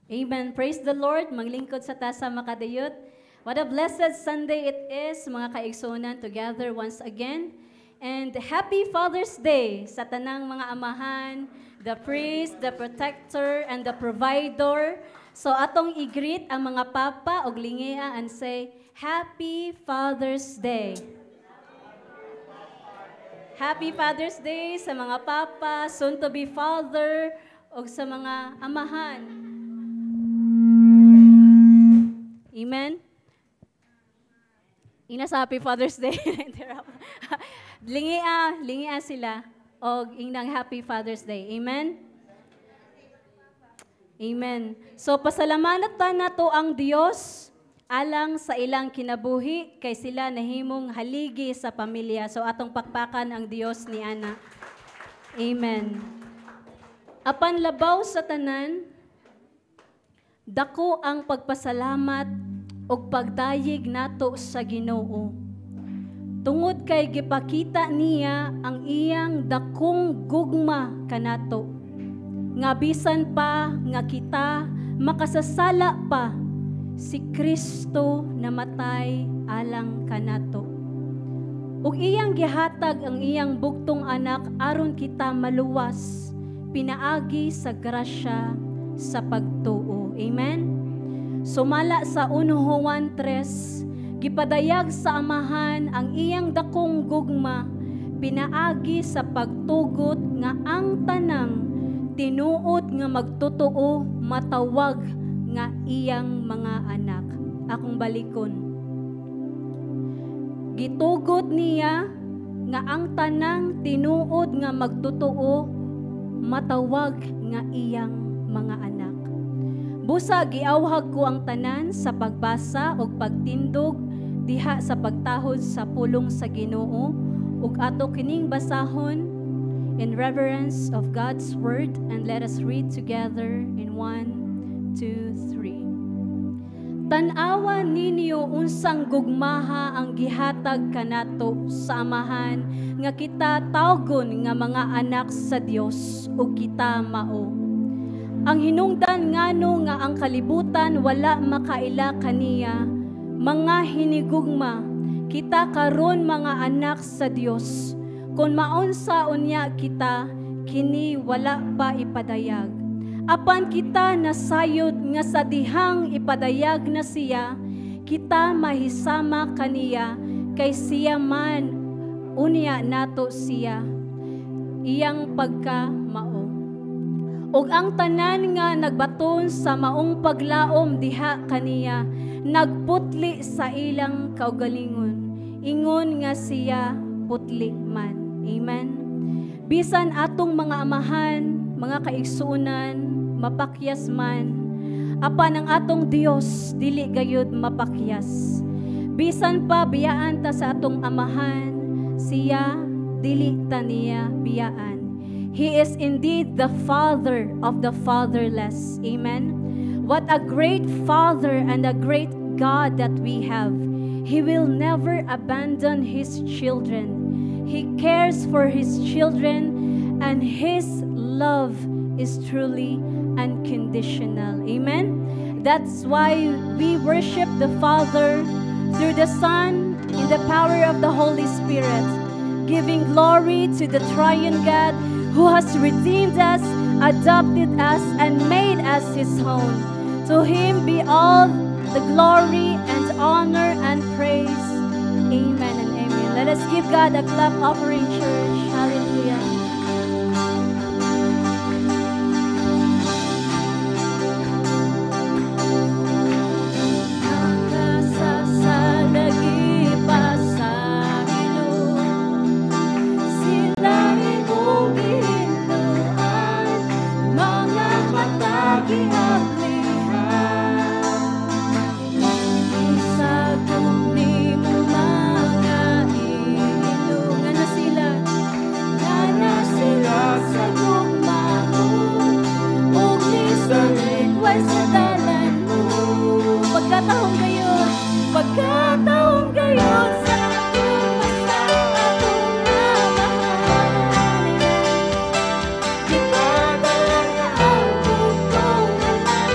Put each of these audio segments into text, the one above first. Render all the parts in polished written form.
Amen. Praise the Lord. Maglingkod sa tasa makadayot. What a blessed Sunday it is, mga kaigsunan, together once again. And happy Father's Day sa tanang mga amahan, the priest, the protector, and the provider. So atong i-greet ang mga papa og lingea and say, Happy Father's Day. Happy Father's Day sa mga papa, soon to be father, o sa mga amahan. Amen? Ina sa Happy Father's Day. lingia sila o inang Happy Father's Day. Amen? Amen. So pasalamatan nato ang Dios alang sa ilang kinabuhi kay sila nahimong haligi sa pamilya. So atong pakpakan ang Dios ni ana. Amen. Apan labaw sa tanan, dako ang pagpasalamat og pagdayeg nato sa Ginoo. Tungod kay gipakita niya ang iyang dakong gugma kanato. Nga bisan pa nga kita makasasala pa, si Kristo namatay alang kanato. Ug iyang gihatag ang iyang bugtong anak aron kita maluwas pinaagi sa grasya sa pagtuo. Amen? Sumala sa 1 Juan 3, gipadayag sa amahan ang iyang dakong gugma pinaagi sa pagtugot nga ang tanang tinuod nga magtotoo matawag nga iyang mga anak. Akong balikon. Gitugot niya nga ang tanang tinuod nga magtotoo matawag nga iyang mga anak. Busa giawhag ko ang tanan sa pagbasa ug pagtindog diha sa pagtahod sa pulong sa Ginoo ug ato kining basahon in reverence of God's word, and let us read together in 1, 2, 3. Tan-awa ninyo unsang gugmaha ang gihatag kanato sa amahan nga kita tawgon nga mga anak sa Dios ug kita mao. Ang hinungdan ngano nga ang kalibutan wala makaila kaniya, mga hinigugma, kita karon mga anak sa Dios. Kung maunsa unya kita, kini wala pa ipadayag. Apan kita nasayod nga sa dihang ipadayag na siya, kita mahisama kaniya, kay siya man unya nato siya, iyang pagka-mao. Ug ang tanan nga nagbaton sa maong paglaom diha kaniya, nagputli sa ilang kaugalingon, ingon nga siya putli man. Amen. Bisan atong mga amahan, mga kaigsuunan, mapakyas man, apan ang atong Dios dili gayud mapakyas. Bisan pa biyaan ta sa atong amahan, siya dili ta niya biyaan. He is indeed the Father of the fatherless. Amen. What a great Father and a great God that we have. He will never abandon His children. He cares for His children, and His love is truly unconditional. Amen. That's why we worship the Father through the Son in the power of the Holy Spirit, giving glory to the triune God who has redeemed us, adopted us, and made us His own. To Him be all the glory and honor and praise. Amen and amen. Let us give God a clap offering, church. Hallelujah. Pagkataong gayon sa aking basta atong amahan, di pa talaga ang bugtong naman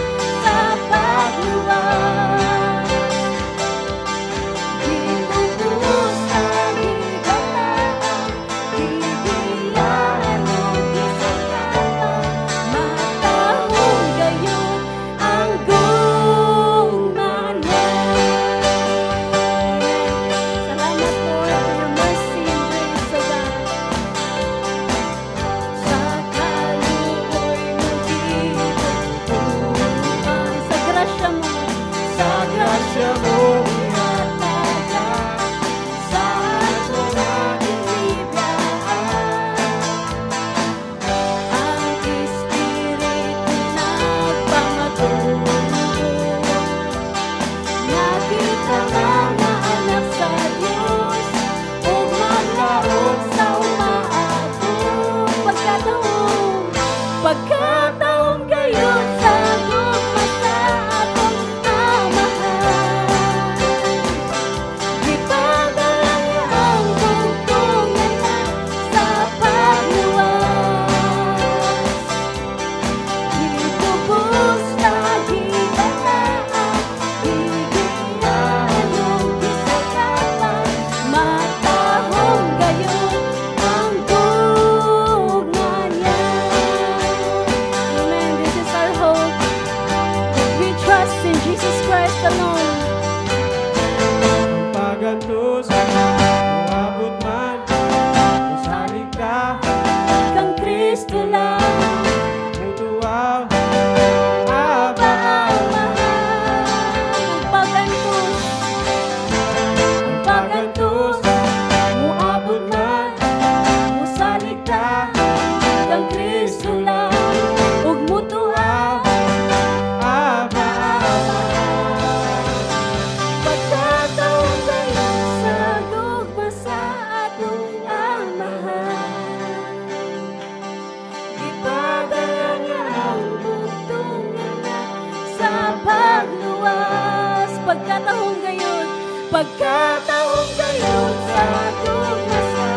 pagkatahong gayon, pagkatahong gayon sa dugma sa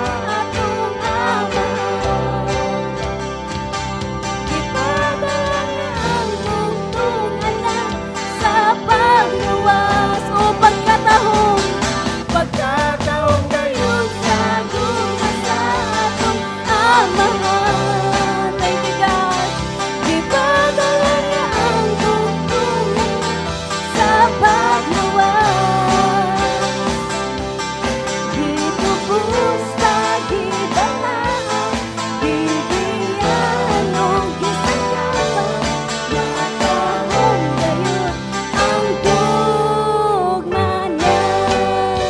atong Ama. Ipadala ang bugtong anak sa pagluwas. O pagkatahong gayon sa dugma sa atong amahan. Thank you, God. Ipadala niya ang bugtong sa pagluwas. Gitubos pagidala, bibigyan ng gisagawa, matahong gayon ang dugma niya.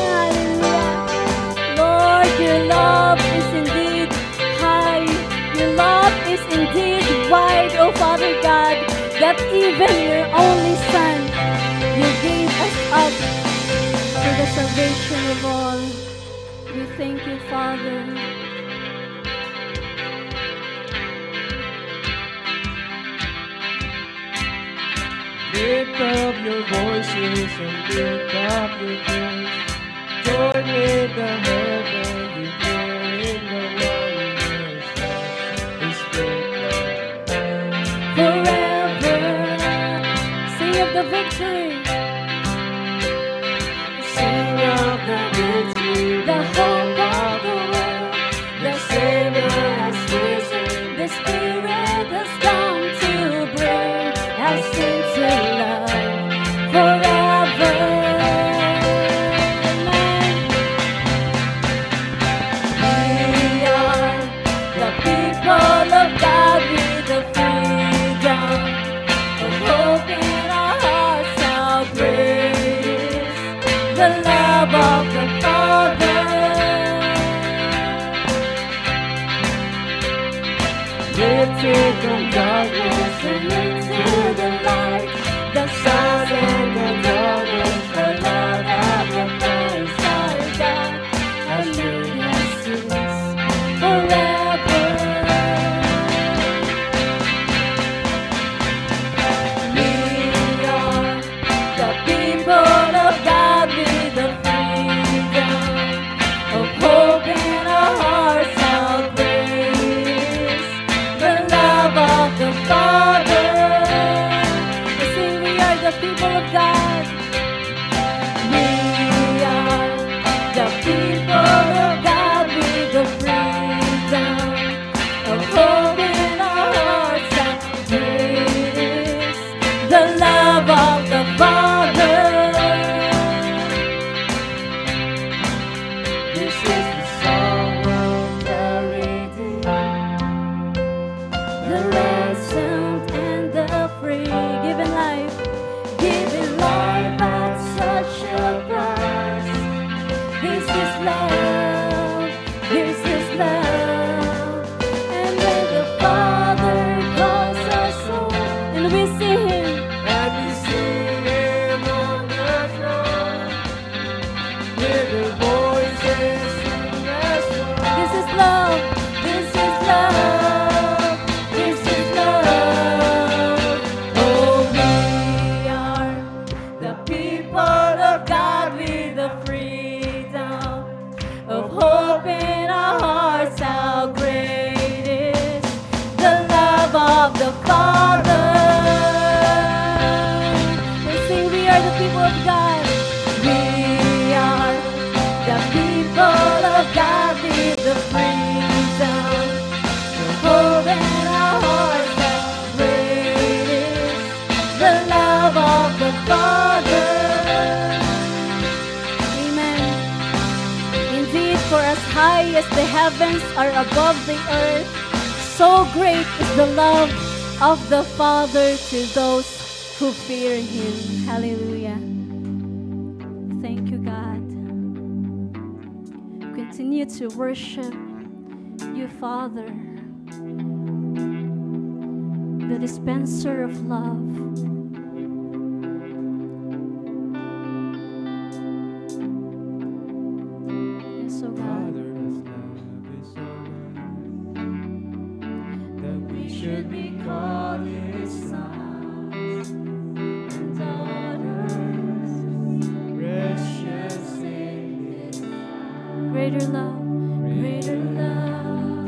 Hallelujah. Lord, your love is indeed high. Your love is indeed wide, O Father God, that even your only Son, you gave us up for the salvation of all. We thank you, Father. Lift up your voices and lift up your praise. Join with the heaven, declaring the wonders of His faithfulness. Forever, sing of the victory. Sing of the victory, The hope of the world, the Savior has risen. the Spirit has come to bring us into love forever. We are the people of God with the freedom of hope in our hearts. How great is the love of the Father. Lifted from darkness and into the light, The sun and the daughters, the Lord of the Christ our God has made us His. forever. We are the people of God with the freedom of hope in our hearts. How great is the love of the Father. We sing, we are the people of God. We are the people of God with the freedom of hope in our hearts. How great is the love of the Father. This is the song of the redeemed, The ransomed and the free, given life at such a price. This is love, this is love. And when the Father calls us home, and we see Him, and we see Him on the throne, with the voices sing as one. this is love, this is love, this is love. Oh, we are the people of God with the freedom of hope in our hearts. How great is the love of the Father. We sing, we are the people of God. We are the people of God with the freedom of hope in our hearts. How great is the love of the Father. Amen. Indeed, for as high as the heavens are above the earth, so great is the love of the Father to those who fear Him. Hallelujah. Thank you, God. Continue to worship you, Father, the dispenser of love. Yes, oh God. Father's love is so great that we should be called His sons and daughters. greater love, greater love.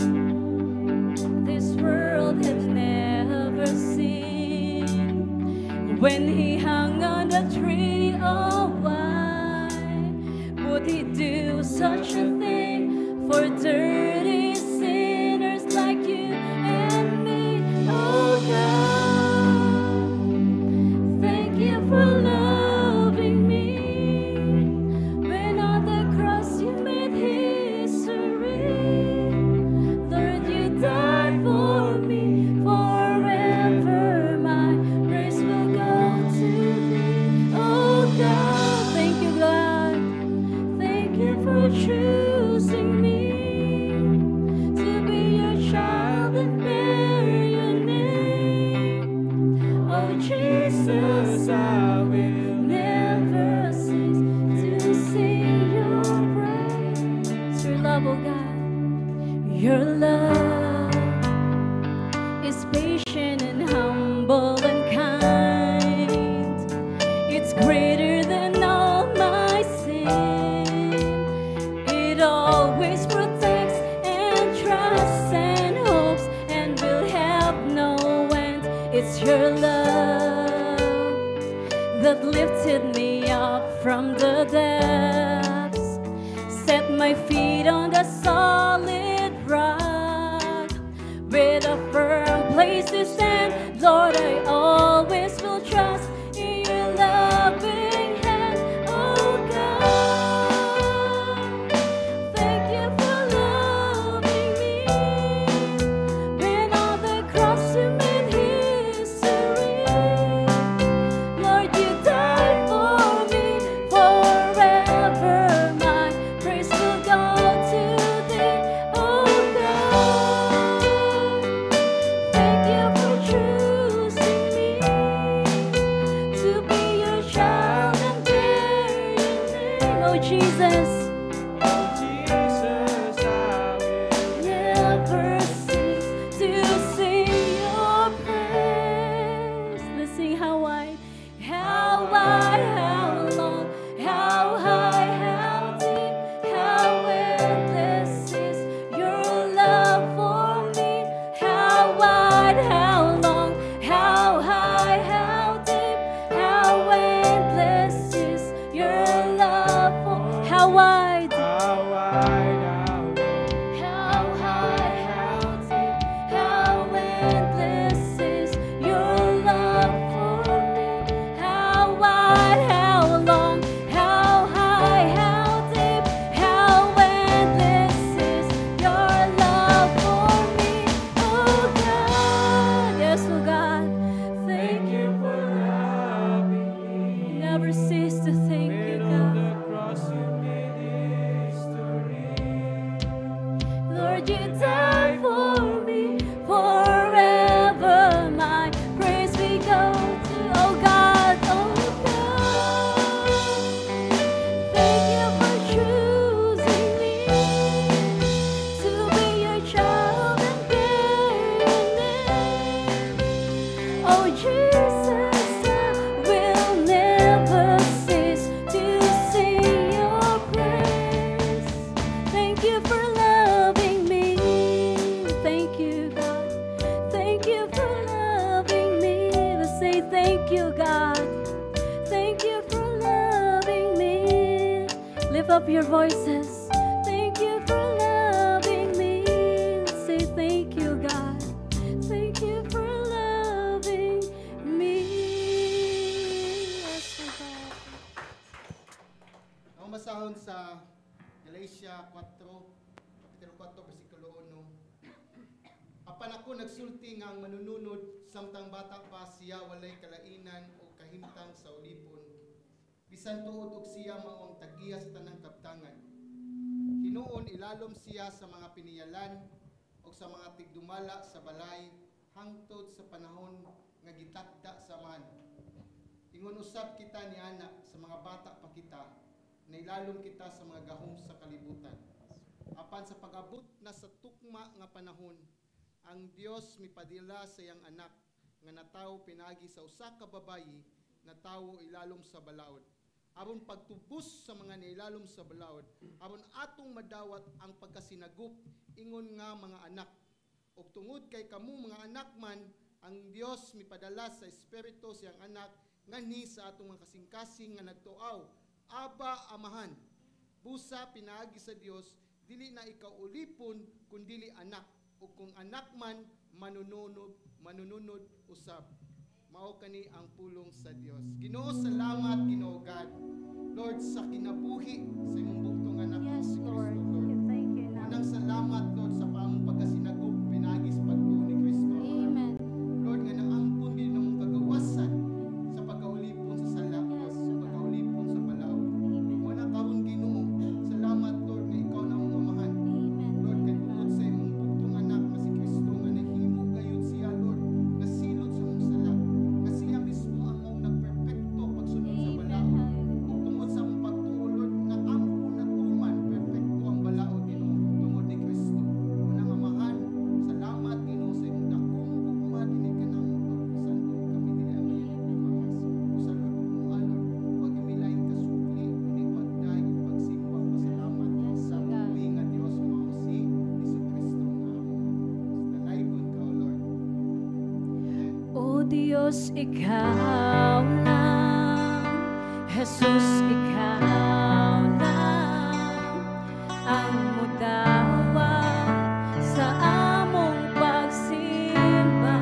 This world has never seen. When he hung on the tree, oh why would he do such a thing for dirty sinners like you and me? Oh God, thank you for loving me. When on the cross you made history, Lord, you died for me. Forever my praise will go to thee. Oh God, thank you, God. Thank you for choosing me to be your child and bear your name. Oh Jesus, I will never cease to sing your praise. Your love, oh God, your love is patient and humble and kind. It's greater than all my sin. It always protects and trusts and hopes and will have no end. It's your love that lifted me up from the depths, set my feet on the solid rock, with a firm place to stand. Lord, I always will trust in your loving hand. Oh God, thank you for loving me. When on the cross you made history, Lord, you died for me. Forever my praise will go to thee. Oh God, thank you for choosing me to be your child and bear your name. Oh Jesus, Oh Jesus, I will never cease to sing your praise. Let's sing how wide, how long, how high, how deep, how endless is your love for me. How wide, how long, how high, how deep, how endless is your love for. How wide, how wide, how high, how deep, how endless is your love for me. How wide, how long, how high, how deep, how endless is your love for me. Oh God, yes, oh God, thank thank you. you for loving me. Never cease to thank you, When on God. the cross you made history. Lord, you died for me. Forever my praise we go to. Oh God, oh God. Thank you for choosing me to be your child and bear your name. Oh Jesus, I will never cease to sing your praise. Thank you for loving me. Thank you, God. Thank you for loving me. Let's say thank you, God. Thank you for loving me. Lift up your voices. Thank you for loving me. Let's say thank you, God. Thank you for loving me. Yes, oh God. Ang masahon sa Galatia 4, Kapitulo 4, versikulo 1. Apan ako nagsulti nga ang manununod samtang bata pa siya walay kalainan o kahimtang sa ulipon. Bisan tuod og siya mao ang tagiya sa tanang kabtangan. Hinuon ilalom siya sa mga piniyalan o sa mga tigdumala sa balay hangtod sa panahon nga gitakda sa man. Ingon usab kita ni ana sa mga bata pa kita, na ilalom kita sa mga gahom sa kalibutan. Apan sa pag-abot na sa tukma nga panahon, ang Dios mipadila sa iyang anak nga natawo pinagi sa usa ka babayi na tawo ilalom sa balaod. aron pagtubos sa mga nailalom sa balaod, aron atong madawat ang pagkasinagup ingon nga mga anak. Ug tungod kay kamo mga anak man, ang Dios mipadala sa espiritu siyang anak nganhi sa atong mga kasing-kasing nga nagtuaw, Aba, Amahan. Busa pinaagi sa Dios, dili na ikaw ulipon kundili anak, ug kung anak man manununod usab. Mao kani ang pulong sa Dios. Ginoo, salamat Ginoo God. Lord, sa kinabuhi sa imong bugtong anak Yes, si Kristo, Lord. Lord. Thank you na. Unang salamat Lord sa paamong pagkasinagop pinaagi sa pagtuo ni Kristo. Amen. Lord, nga naangkon din namong kagawasan sa pagkaulipon sa sala, Lord, Yes, sa God. pagkaulipon sa balaod. Amen. Wala karon Ginoo. Salamat Lord nga ikaw na ang amahan. Amen. Lord, kay tungod sa imong bugtong anak nga si Kristo nga nahimo gayud siya, Lord, nga silot sa mong sala, nga siya mismo ang mong nagperpekto pagsunod sa balaod. Amen. Ug tungod sa mong pagtuo, Lord, nga ampo na tuman perpekto ang balaod Ginoo tungod ni Kristo. Unang amahan, salamat Ginoo sa imong dakong gugma dinhi kanamo, Lord. Santo kami dili ang usa Lord kumuha, Lord, wag imilain kasukli kundi pagday ug pagsimba pasalamat Yes, sa God. buhi nga Dios mao si Jesucristo nga among dalaygon ka, O Lord. O Diyos, ikaw lang, Jesus, ikaw lang, ang mudawa sa among pagsimba.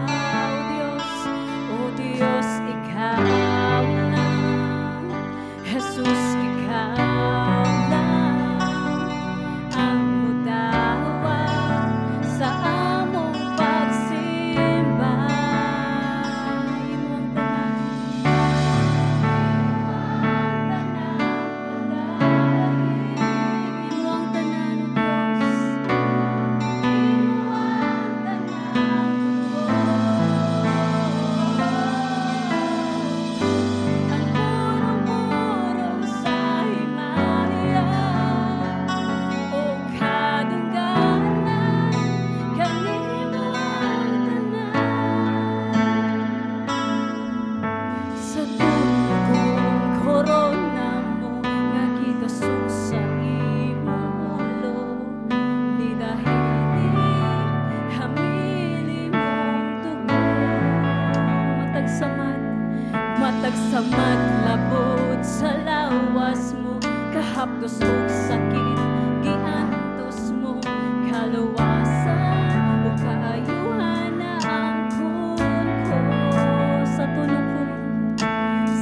O Diyos, ikaw lang, Jesus, ikaw lang, ang mudawa sa among pagsimba. Imong Sa tunong korona mo nga gigasok sa imong ulo, di dahil hamili mong tubo. Matagsamad labot sa lawas mo, kahapdos ug sakit giantos mo, kaluwasan ug kaayuhan na ang ko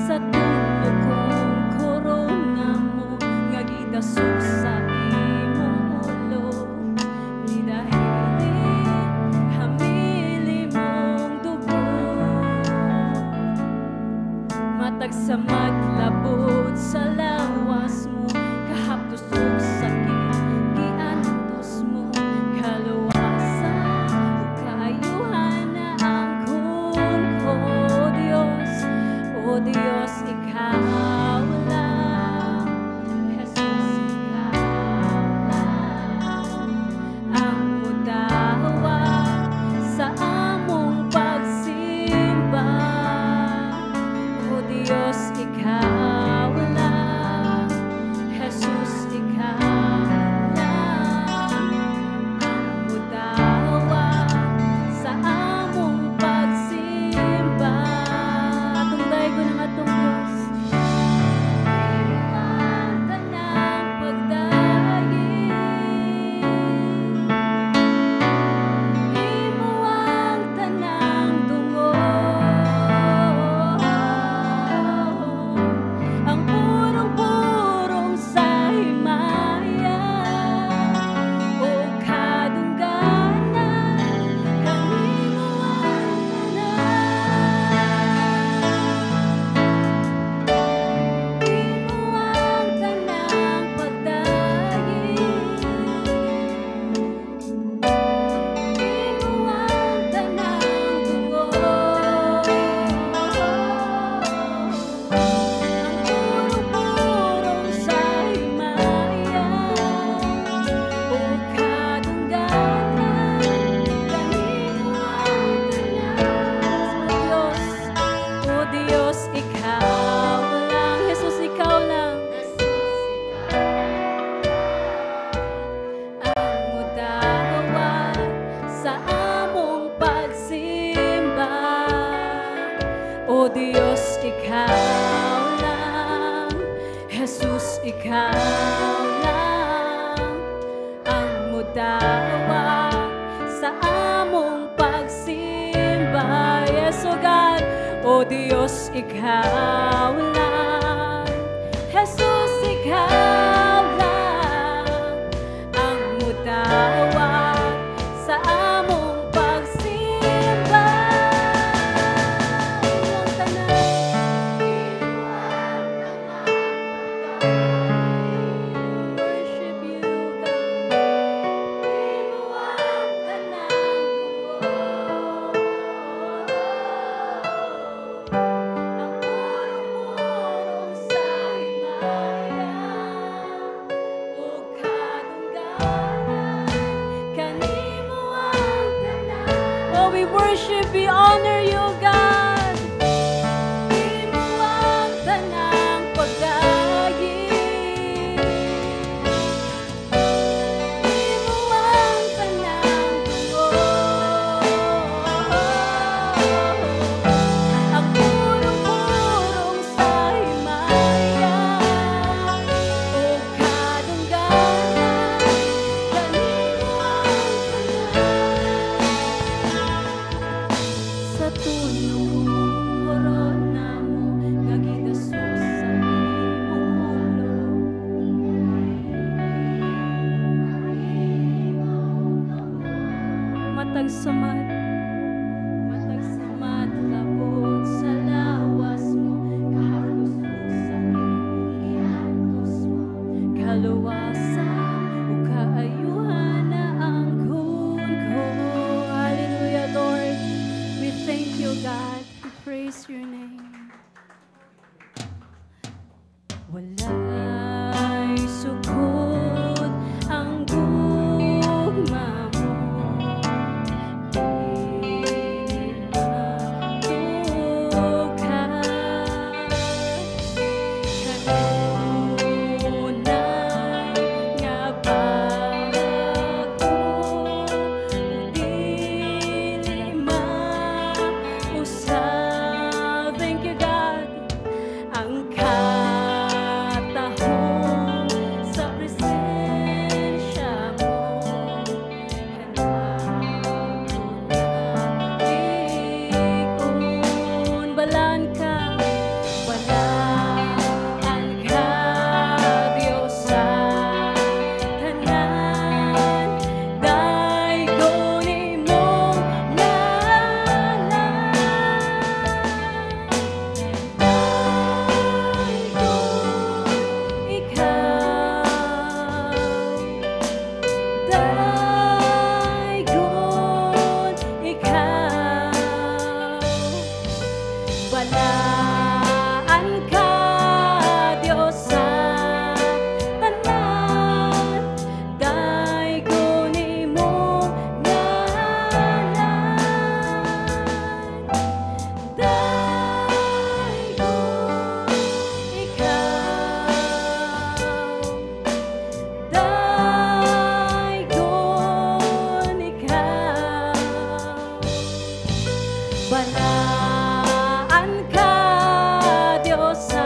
sa tunog kong korona mo nga gidasok sa imong ulo, ni dahil hamili mong dugo. Matagsamad labot sa lawas mo, kahapdos ug sakit giantos mo, kaluwasan ug kaayuhan na ang ko. O Diyos, ikaw lang, Jesus, ikaw lang, ang mudawa sa among pagsimba. O Diyos, ikaw lang, Jesus, ikaw lang, ang mudawa sa among pagsimba. Atong daygon ang atong Dios. O Diyos, ikaw lang. Jesus, ikaw lang ang mudawa sa among pagsimba. Yes, O God, O Diyos, ikaw lang. Jesus, ikaw lang ang mudawa sa among pagsimba. Iyong tanan, worship you, God. Iyong tanan, ang purong-purong sa himayan, ug kadungganan, kanimo ang tanan. Oh, we worship, we honor you, God. Imo ang tanang pagdayi. Imo ang tanang tuo. Ang purong-purong sa himayan, ug kadungganan, kanimo ang tanan. Sa tunong korona mo nga gidasos sa imong ulo, matag samad labot sa lawas mo, kahaplos sa gihantos mo, kaluwasan ug kaayuhan na ang kun ko. Hallelujah, Lord. We thank you, God. We praise your name. Walay sugod ang gugma mo, di matukas. Kanunay nga bago, dili mausab. Thank you, God. Ang katahong sa presensya mo, kanakon balaan ka, Diyos sa tanan, daygon imong ngalan. Daygon ikaw, balaan ka, Diyos sa tanan, daygon imong ngalan. Daygon ikaw, daygon ikaw, balaan ka, Diyos sa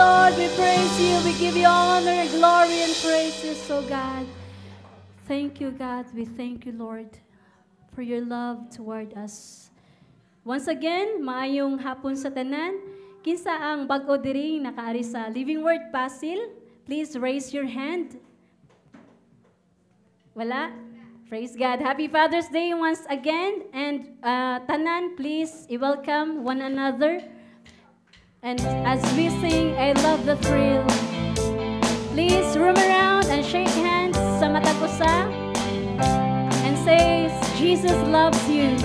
Lord. We praise you. We give you honor, glory, and praises, oh God. Thank you, God. We thank you, Lord, for your love toward us. Once again, maayong hapon sa tanan. Kinsa ang bag-o diri nakaari sa Living Word Pasil? Please raise your hand. Wala? Praise God. Happy Father's Day once again. And tanan, please welcome one another. And as we sing, I love the thrill. Please roam around and shake hands sa matag usa and say, Jesus loves you.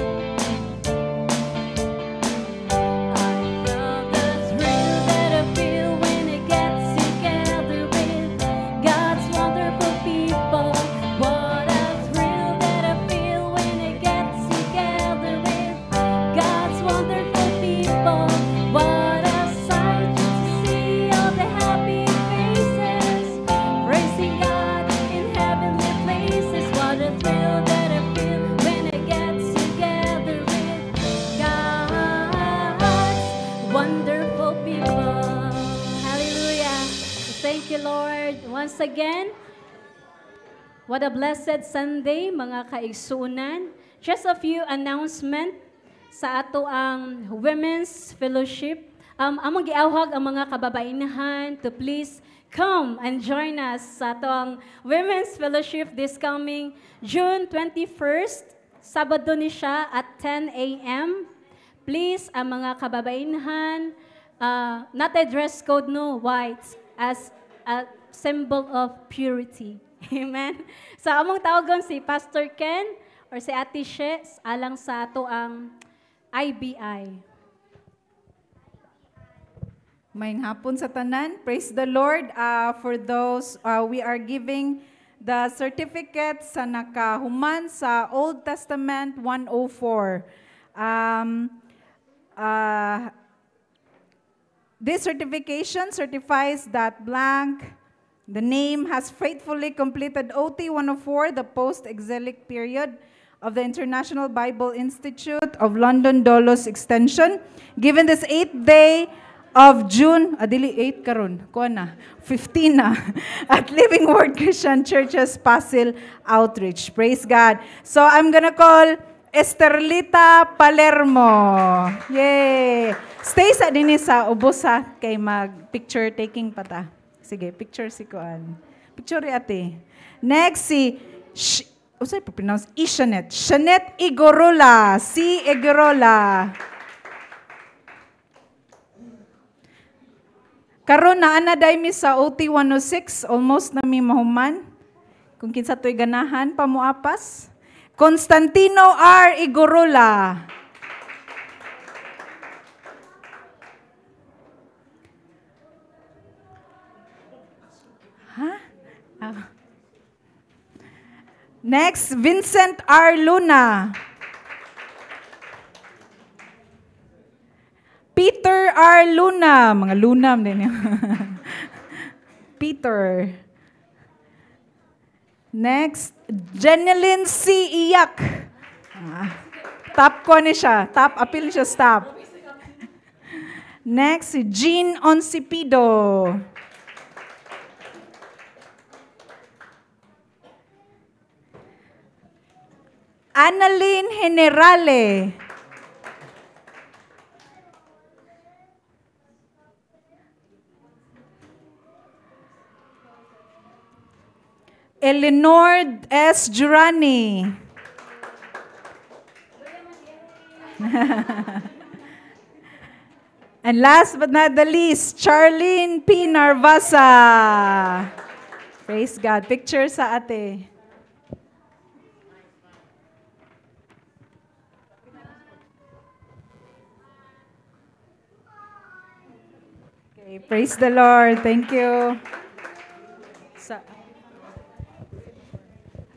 Once again, what a blessed Sunday, mga kaigsuunan. Just a few announcement sa ato ang Women's Fellowship. Among giawhag ang mga kababainahan to please come and join us sa ato ang Women's Fellowship this coming June 21st. Sabado ni siya at 10 a.m. Please, ang mga kababainahan, not a dress code, no, white, as a symbol of purity. Amen. So, among tawagon si Pastor Ken or si Ate She alang sa ato ang IBI. Mayang hapon sa tanan. Praise the Lord. For those, we are giving the certificate sa nakahuman sa Old Testament 104. This certification certifies that blank, the name has faithfully completed OT 104, the post-exilic period of the International Bible Institute of London Dolos Extension, given this 8th day of June, adili 8 karon, kuha na, 15 na, at Living Word Christian Churches Pasil Outreach. Praise God. So I'm gonna call Esterlita Palermo. Yay! Stay sa din sa ubos ha, kay mag-picture taking pa ta. Sige, picture si Kuan. Picture ate. Next si usay pa pronounce Ishanet. Shanet Igorola, si Igorola. Karon na ana day mi sa OT 106, almost na mi mahuman. Kung kinsa toy ganahan pamuapas. Constantino R. Igorola. Next, Vincent R. Luna. Peter R. Luna. Mga lunam din yun. Peter. Next, Jeneline C. Iyak. Top ko ni siya. Top, appeal siya stop. Next, si Jean Oncipido. Annalyn Generale. Eleanor S. Jurani. And last but not the least, Charlene P. Narvasa. Praise God. Picture sa ate. Okay, praise the Lord. Thank you.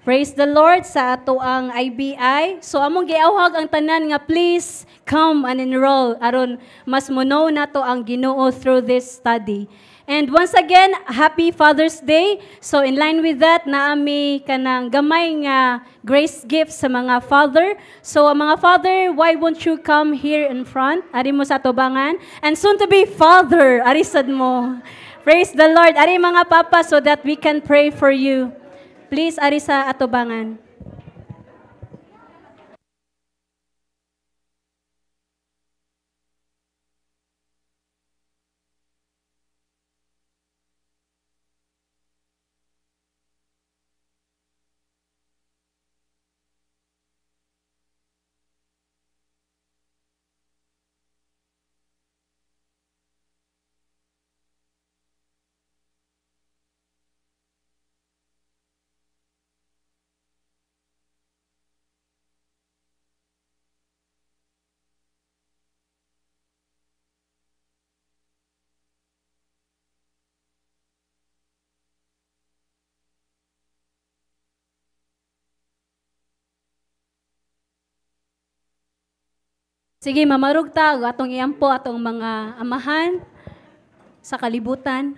Praise the Lord sa ato ang IBI. So among giawhag ang tanan nga please come and enroll aron mas muno nato ang Ginoo through this study. And once again, happy Father's Day. So in line with that, naami kanang gamay nga grace gift sa mga father. So ang mga father, why won't you come here in front? Ari mo sa tubangan. And soon to be father, arisad mo. Praise the Lord. Ari mga papa so that we can pray for you. Please, ari sa atubangan. Sige, mamarug ta atong iampo atong mga amahan sa kalibutan.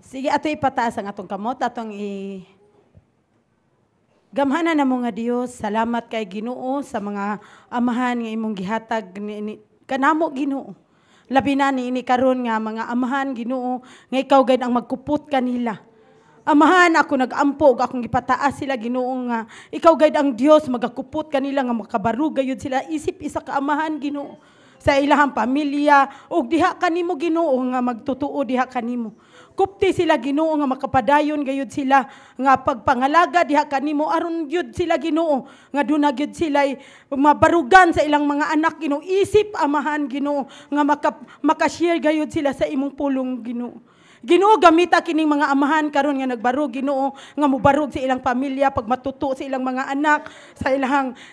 Sige, ato ipataas ang atong kamot, atong gamhanan na mo nga Dios, salamat kay Ginoo sa mga amahan nga imong gihatag kanamo Ginoo. Labi na ni karon nga mga amahan Ginoo nga ikaw gid ang magkupot kanila. Amahan, ako nag-ampo, akong ipataas sila, Ginoo nga. Ikaw gayud ang Dios, magakupot kanila nga makabarug gayud sila. Isip isa ka amahan, Ginoo. Sa ilahang pamilya, o diha kanimo, Ginoo, nga magtutuo diha kanimo. Kupti sila, Ginoo, nga makapadayon gayud sila, nga pagpangalaga diha kanimo, aron gyud sila, Ginoo, nga duna gyud sila mabarugan sa ilang mga anak, Ginoo. Isip amahan, Ginoo, nga makashare gayud sila sa imong pulong, Ginoo. Ginoo, gamita kining mga amahan karon nga nagbarog, Ginoo, nga mubarog sa ilang pamilya pag matuto sa ilang mga anak,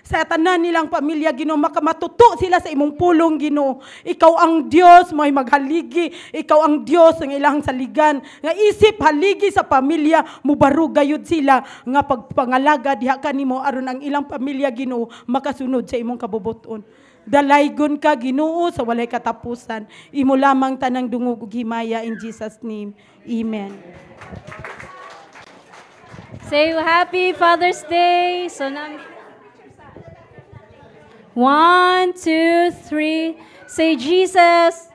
sa tanan nilang pamilya, Ginoo, makamatuto sila sa imong pulong, Ginoo. Ikaw ang Dios, may maghaligi, ikaw ang Dios ng ilang saligan, nga isip haligi sa pamilya, mubarog gayud sila nga pagpangalaga diha kanimo aron ang ilang pamilya, Ginoo, makasunod sa imong kabubuton. Dalaygon ka, Ginoo, sa walay katapusan. Imo lamang tanang dungog ug himaya in Jesus' name. Amen. Say Happy Father's Day. So 1, 2, 3. Say Jesus.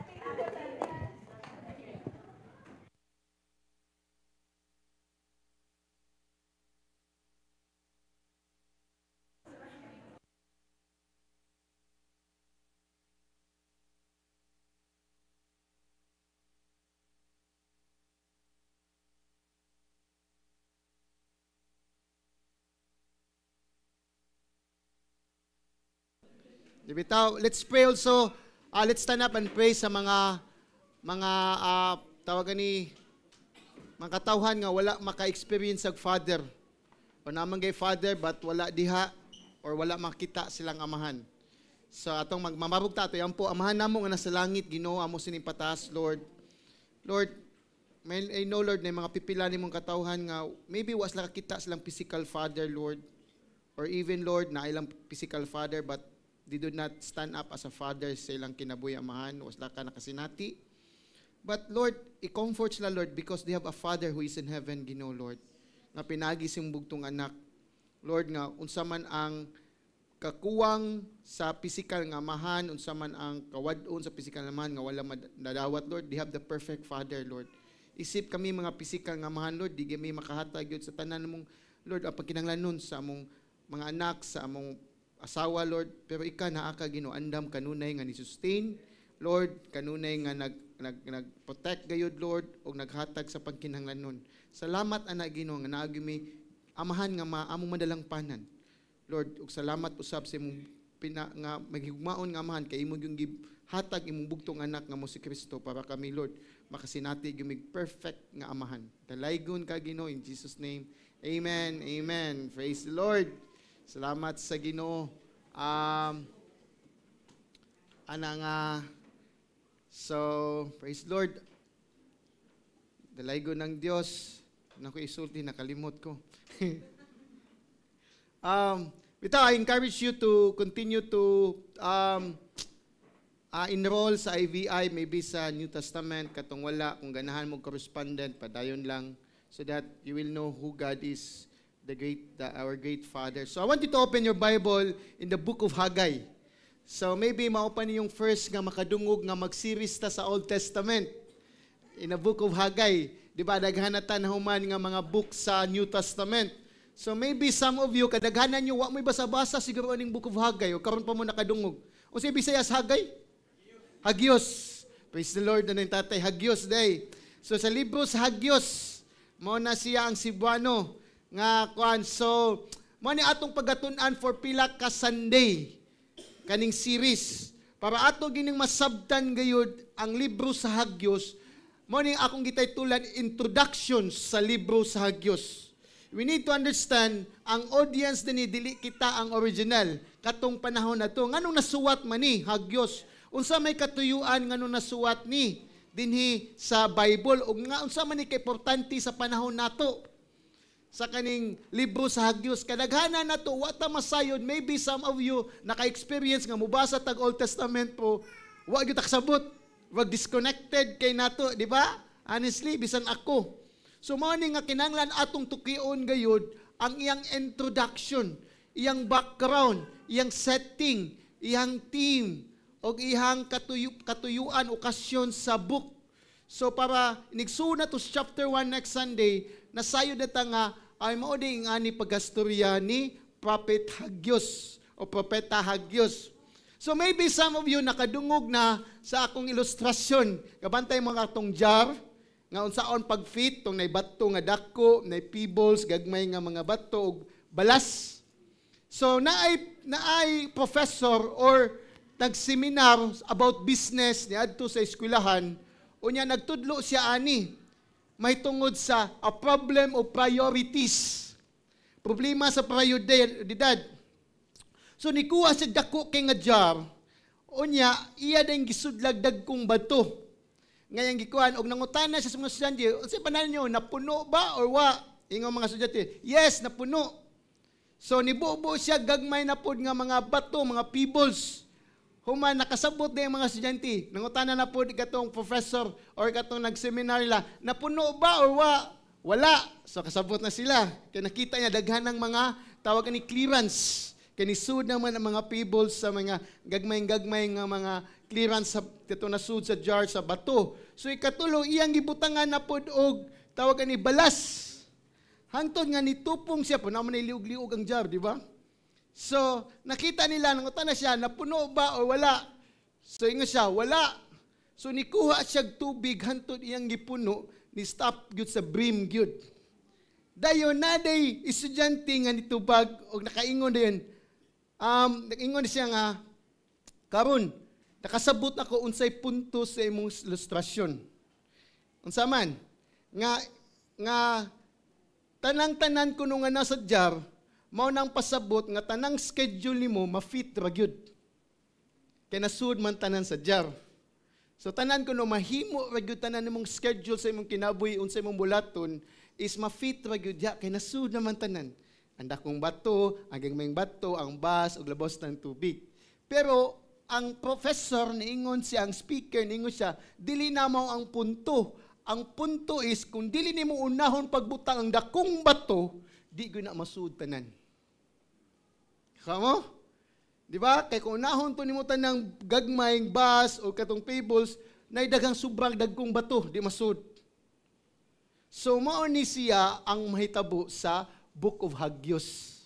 Bitaw, let's pray also. Let's stand up and pray sa mga tawagan ni mga katawhan nga wala maka-experience ng father. O naman kay father but wala diha or wala makita silang amahan. So atong magmamabog ta ato yan po, amahan namo nga nasa langit, Ginoo, amo sining pataas, Lord. Lord, I know, Lord, na mga pipila nimong katawhan nga maybe was lang kakita silang physical father, Lord. Or even, Lord, na ilang physical father but they do not stand up as a father sa ilang kinabuhi amahan, was lang ka nakasinati. But Lord, i-comfort sila, Lord, because they have a Father who is in heaven, Ginoo, Lord, nga pinagi siyang bugtong anak. Lord, nga unsa man ang kakuwang sa physical nga amahan, unsa man ang kawadon sa physical nga amahan nga wala madadawat, Lord, they have the perfect Father, Lord. Isip kami mga physical nga amahan, Lord, di kami makahatag yun sa tanan mong, Lord, ang pagkinahanglanon sa among mga anak, sa among asawa, Lord, pero ika naa ka, Ginoo, andam kanunay nga ni-sustain, Lord, kanunay nga nag-protect gayud, Lord, o naghatag sa pagkinahanglanon. Salamat, anak, Ginoo, nga naagi mi amahan nga among madalang panan. Lord, ug salamat usab sa imong nga maghigugmaon nga amahan kay imong yung hatag imong bugtong anak nga mo si Kristo para kami, Lord, makasinati gumig perfect nga amahan. Dalaygon ka, Ginoo, in Jesus' name. Amen. Amen. Praise the Lord. Salamat sa Ginoo. So, praise the Lord. Dalaygo ng Diyos. Naku, isulti, nakalimot ko. Bitaw, I encourage you to continue to enroll sa IVI, maybe sa New Testament, katong wala, kung ganahan mo correspondent, padayon lang, so that you will know who God is, our great Father. So I want you to open your Bible in the book of Haggai. So maybe ma-open yung first nga makadungog nga mag-series ta sa Old Testament. In the book of Haggai, di ba, daghanatan human nga mga book sa New Testament. So maybe some of you, kadaghanan nyo, wa mo'y basa-basa siguro aning book of Haggai, o karon pa mo nakadungog. O sa Bisayas, Haggai? Hagios. Praise the Lord na ng tatay, Hagios day. So sa libro sa Hagios, mo na siya ang Cebuano nga kuan. So mo ni atong pagatun-an for pila ka Sunday kaning series para ato gining masabtan gayud ang libro sa Hagios. Mo ni akong gitaytulan introduction sa libro sa Hagios. We need to understand ang audience din dili kita ang original katong panahon na to. Nganong nasuwat man ni Hagios? Unsa may katuyuan nganong nasuwat ni dinhi sa Bible ug nga unsa man ni kay importante sa panahon nato? Sa kaning libro sa Hagios, kadaghanan nato wa ta masayod. Maybe some of you naka-experience nga mubasa tag Old Testament po, wa gyud ta kasabot, wag disconnected kay nato, di ba? Honestly, bisan ako. So mao ni nga kinahanglan atong tukion gayud ang iyang introduction, iyang background, iyang setting, iyang theme, o iyang katuyuan, okasyon sa book. So para nigsuna to chapter 1 next Sunday, nasayo data nga ay mao ding ani pagastorya ni Prophet Hagios o Propeta Hagios. So maybe some of you nakadungog na sa akong ilustrasyon. Kabantay mo nga atong jar, nga unsaon pag-fit tong nay bato nga dako, nay pebbles, gagmay nga mga bato ug balas. So naay professor or nag-seminar about business niadto sa eskwelahan, unya nagtudlo siya ani may tungod sa a problem of priorities. Problema sa prioridad. So nikuha sa dako kay nga jar, unya iya ding gisudlag dagkong bato. Ngayang gikuan og nangutana siya sa mga estudyante, unsay panan niyo, napuno ba or wa? Ingon mga estudyante, yes, napuno. So nibubo siya gagmay na pod nga mga bato, mga pebbles. Human nakasabot din mga estudyante. Nangutana na pod katong professor or katong nag-seminar la, napuno ba or wa? Wala. So kasabot na sila. Kaya nakita niya daghanang mga tawag ni clearance. Kanisud naman ang mga pebbles sa mga gagmay nga mga clearance sa dito na sud sa jar sa bato. So ikatulo iyang gibutangan na pod og tawag ni balas. Hangtod nga nitupong siya po naman liug-liug ang jar, di ba? So nakita nila nangutan na siya napuno ba o wala. So ingon siya wala. So nikuha siya tubig hangtod iyang gipuno ni stop gyud sa brim gyud. Dayon naday estudyante nga nitubag og nakaingon din. Nakaingon siya nga karon nakasabot ako unsay punto sa imong ilustrasyon. Unsa man nga tanang-tanan kuno nga nasa jar mao nang pasabot nga tanang schedule nimo ma-fit ra gyud. Kay nasud man tanan sa jar. So tanan kuno mahimo ra gyud tanan nimong schedule sa imong kinabuhi unsay imong bulaton is ma-fit ra gyud ya kay nasud naman tanan. Ang dakong bato, ang gagmayng bato, ang bus ug labos ng tubig. Pero ang professor niingon siya, ang speaker niingon siya, dili na mo ang punto. Ang punto is, kung dili nimo unahon pagbutang ang dakong bato, di ko na masud tanan. Kamo? Di ba? Kaya kung unahon to nimo tanang gagmayng bus o katong pebbles, naidagang sobrang dagkong bato, di masud. So, mao ni siya ang mahitabo sa Book of Hagios.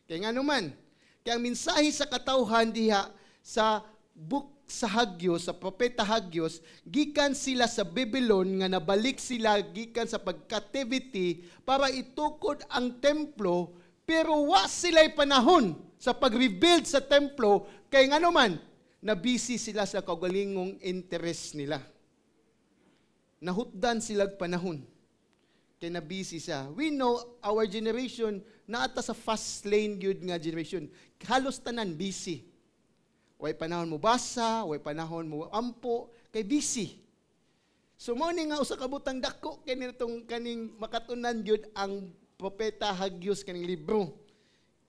Kaya nga naman, kaya ang mensahe sa katawhan diha sa book sa Hagios, sa Propeta Hagios, gikan sila sa Babylon nga nabalik sila gikan sa pag-captivity para itukod ang templo, pero wa sila'y panahon sa pag-rebuild sa templo, kay nga naman, nabisi sila sa kaugalingong interest nila. Nahutdan silang panahon. Kaya nabisi siya. We know our generation naata sa fast lane gyud nga generation. Halos tanan busy. Way panahon mo basa, way panahon mo ampo, kay busy. So mo ni nga usa ka butang dako kani natong kaning makatunan gyud ang propeta Hagyos kaning libro.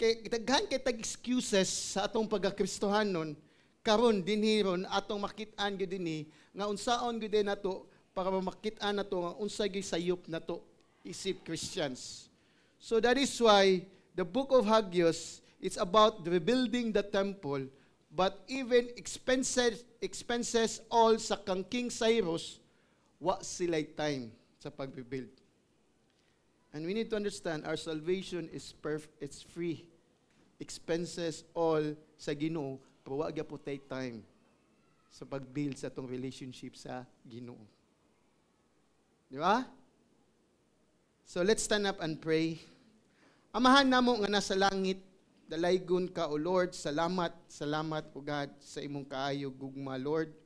Kay daghan kay tag excuses sa atong pagkakristohanon karon dinhiron atong makit-an gyud dinhi nga unsaon gyud nato para makit-an nato nga unsa gyud sayop nato isip Christians. So that is why the book of Hagyos, it's about rebuilding the temple, but even expenses all sa kang King Cyrus, wa sila'y time sa pag-rebuild. And we need to understand our salvation is it's free. Expenses all sa Ginoo, pero wa gyapon tay time sa pag-build sa tong relationship sa Ginoo. Di ba? So let's stand up and pray. Amahan namo nga nasa langit, dalaygon ka o Lord, salamat o God sa imong kaayo gugma Lord.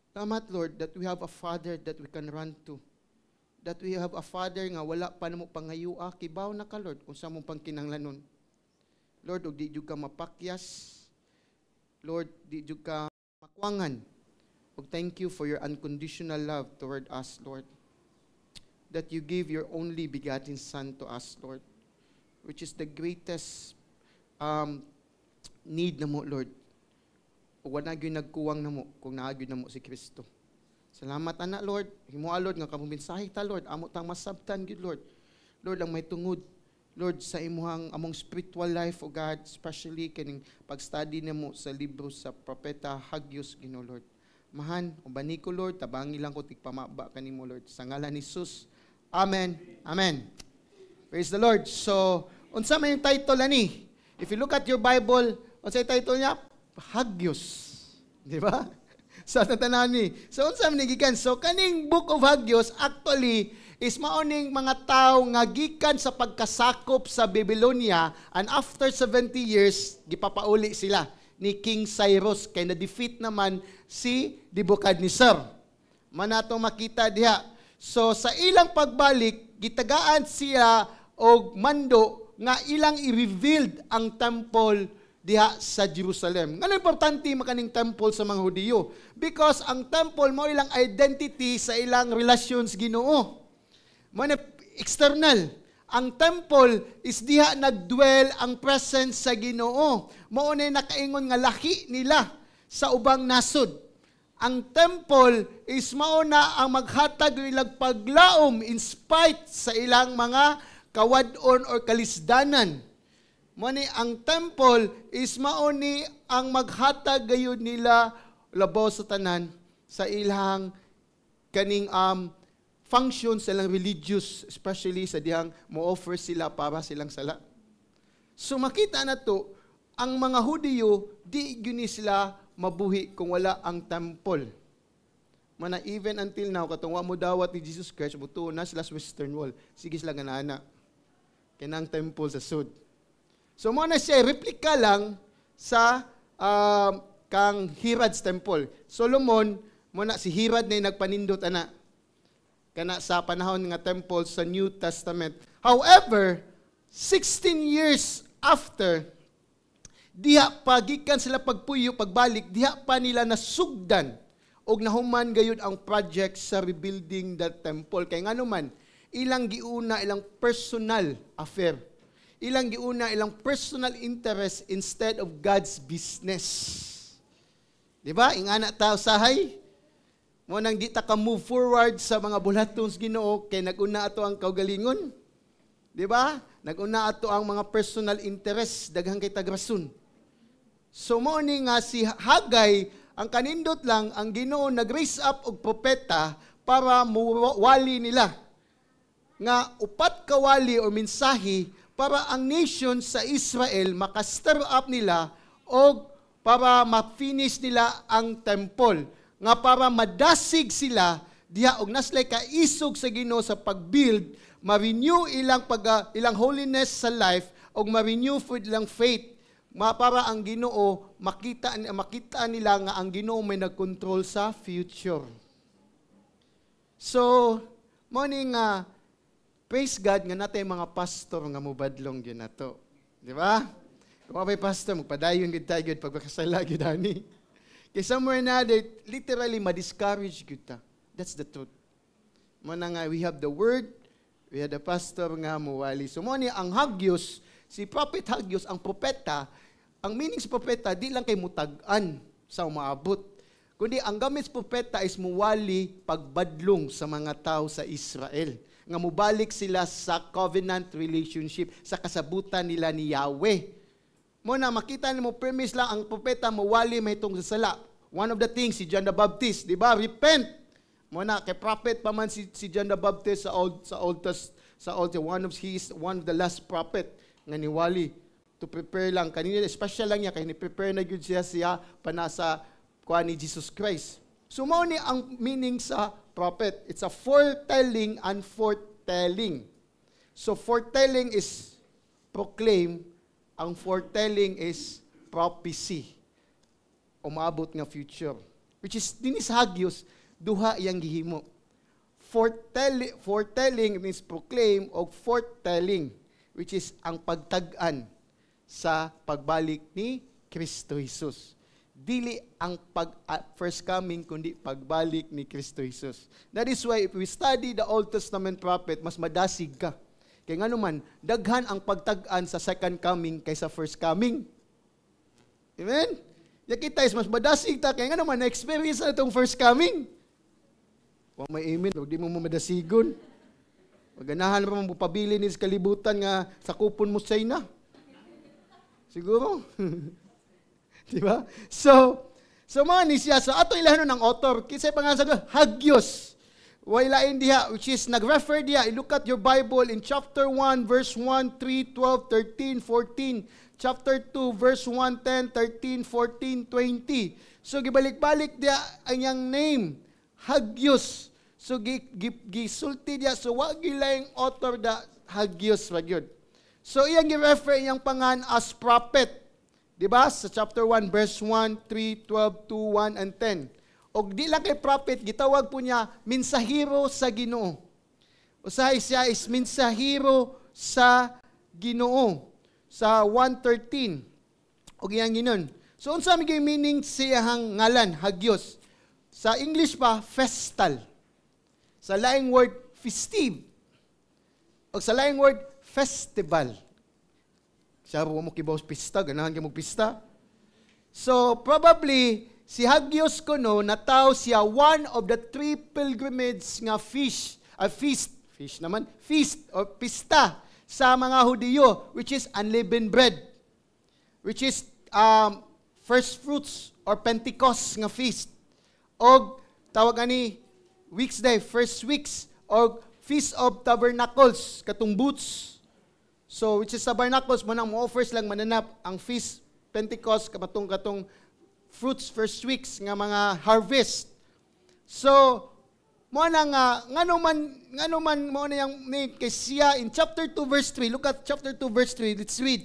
Salamat Lord that we have a Father that we can run to. That we have a Father nga wala pa namo pangayua, kibaw na ka Lord kung sa mong pangkinahanglanon. Lord, og di jud ka mapakyas. Lord, di jud ka makwangan. Og thank you for your unconditional love toward us, Lord. That you give your only begotten Son to us, Lord. Which is the greatest need na mo, Lord. O wala gyud nagkuwang namo kung naa gyud namo si Kristo. Salamat ana Lord. Himoa Lord nga kamong mensahe ta Lord, amo tang masabtan gyud Lord. Lord ang may tungod Lord sa imuhang among spiritual life o God, especially kining pag-study nimo sa libro sa propeta Hagyos Ginoo Lord. Mahan ubani ko Lord, tabangi lang ko tigpamaba kanimo Lord sa ngalan ni Jesus. Amen. Amen. Praise the Lord. So, unsa man yung title ani? If you look at your Bible, unsa yung title niya? Hagyos. Di ba? So, tatanan ni. So, unsa man gikan? So, kaning book of Hagyos actually is maoning mga tao nga gikan sa pagkasakop sa Babylonia, and after 70 years gipapauli sila ni King Cyrus kay na-defeat naman si Nebuchadnezzar. Manato makita diha. So, sa ilang pagbalik, gitagaan siya og mando nga ilang i-revealed ang temple diha sa Jerusalem. Ngano importante makaning temple sa mga Hudiyo? Because ang temple mo ilang identity sa ilang relations Ginoo. Mo external. Ang temple is diha nagdwell ang presence sa Ginoo. Mao na nakaingon nga lahi nila sa ubang nasod. Ang temple is mao na ang maghatag ilang paglaom in spite sa ilang mga kawadon or kalisdanan. Mani ang temple is mao ni ang maghatag gayud nila labaw sa tanan sa ilang kaning functions sa ilang religious, especially sa dihang mo-offer sila para silang sala. So makita na to, ang mga Hudiyo di gyud sila mabuhi kung wala ang temple. Mana even until now katong wa mo dawat ni Jesus Christ buto na sila sa Western Wall. Sige sila ganana. Kanang temple sa sud. So mo na siya replika lang sa kang Herod's temple. Solomon mo na si Herod na nagpanindot ana kana sa panahon nga temple sa New Testament. However, 16 years after, diha pa gikan sila pagpuyo pagbalik, diha pa nila nasugdan og nahuman gayud ang project sa rebuilding that temple. Kay ngano man, ilang giuna ilang personal affair. Ilang giuna ilang personal interest instead of God's business. Di ba? Ingana ta usahay. Mo nang di ta ka move forward sa mga bulatons Ginoo kay naguna ato ang kaugalingon. Di ba? Naguna ato ang mga personal interest daghang kay tagrason. So mo ni nga si Hagay ang kanindot lang ang Ginoo nag-raise up og propeta para muwali nila nga upat ka wali o mensahe para ang nation sa Israel maka-stir up nila o para ma-finish nila ang temple. Nga para madasig sila diha og naslay ka isog sa Ginoo sa pag-build, ma-renew ilang holiness sa life og ma-renew for ilang faith. Para ang Ginoo makita nila nga ang Ginoo may nagkontrol sa future. So, morning praise God nga natay mga pastor nga mubadlong gyud nato. Di ba? Kung may pastor magpadayon gid tayo gid pagkasala gyud ani. Kay somewhere na they literally ma-discourage gyud ta. That's the truth. Muna nga, we have the word, we have the pastor nga muwali. So mo ni ang hagyos, si Prophet Hagyos, ang propeta, ang meaning sa propeta, di lang kay mutag-an sa umaabot. Kundi ang gamit sa propeta is muwali pagbadlong sa mga tao sa Israel. Nga mubalik sila sa covenant relationship, sa kasabutan nila ni Yahweh. Muna, makita mo, premise lang, ang propeta muwali may itong sasala. One of the things, si John the Baptist, di ba? Repent. Muna, kay prophet pa man si John the Baptist sa Old, he is one of the last prophet nga niwali to prepare lang. Kanina, special lang niya, kaya ni-prepare na yun siya panasa kuha ni Jesus Christ. So, mao ni ang meaning sa prophet. It's a foretelling and foretelling. So, foretelling is proclaim, ang foretelling is prophecy. Umabot nga future. Which is, dinis Hagyos, duha iyang gihimo. Foretelling means proclaim o foretelling, which is ang pagtag-an sa pagbalik ni Kristo Jesus. Dili ang first coming, kundi pagbalik ni Kristo Jesus. That is why if we study the Old Testament prophet, mas madasig ka. Kaya nga naman, daghan ang pagtag-an sa second coming kaysa first coming. Amen? Yakita is mas madasig ta, kaya nga naman, na-experience na itong first coming. Huwag may amen, huwag di mo madasigon. Maganahan pa mo pabili ni sa kalibutan nga sa kupon mo say na. Siguro. Di ba? So mga ni siya, so ato ilahan ng author, kisay pa nga sa Hagyos. Wailain diha, which is nag-refer diha, look at your Bible in chapter 1, verse 1, 3, 12, 13, 14, chapter 2, verse 1, 10, 13, 14, 20. So gibalik-balik diha ang iyang name, Hagyos. So, gisulti diya. So, wag gilayang author da Hagyos ragyod. So, iyang gi-refer iyang pangan as prophet. Diba? Sa chapter 1, verse 1, 3, 12, 2, 1, and 10. O di lang kay prophet, gitawag po niya, mensahero sa Ginoo. Usahay siya is mensahero sa Ginoo. Sa 1:13. O iyang ginon. So, unsa may meaning siyang ngalan, Hagyos? Sa English pa, festal. Sa laing word, festive. O sa laing word, festival. Siya mo kibaw pista, ganahan ka pista. So, probably, si Hagyos kuno, nataw siya one of the 3 pilgrimage nga feast or pista sa mga Hudiyo, which is unleavened bread, which is first fruits or Pentecost nga feast. O tawag ani weeks day, first weeks, or Feast of Tabernacles, katong boots. So, which is Tabernacles, manang mo-offers lang mananap ang Feast Pentecost, katong fruits, first weeks, nga mga harvest. So, mo na ngano man mo na yung kay siya in chapter 2 verse 3. Look at chapter 2 verse 3. Let's read.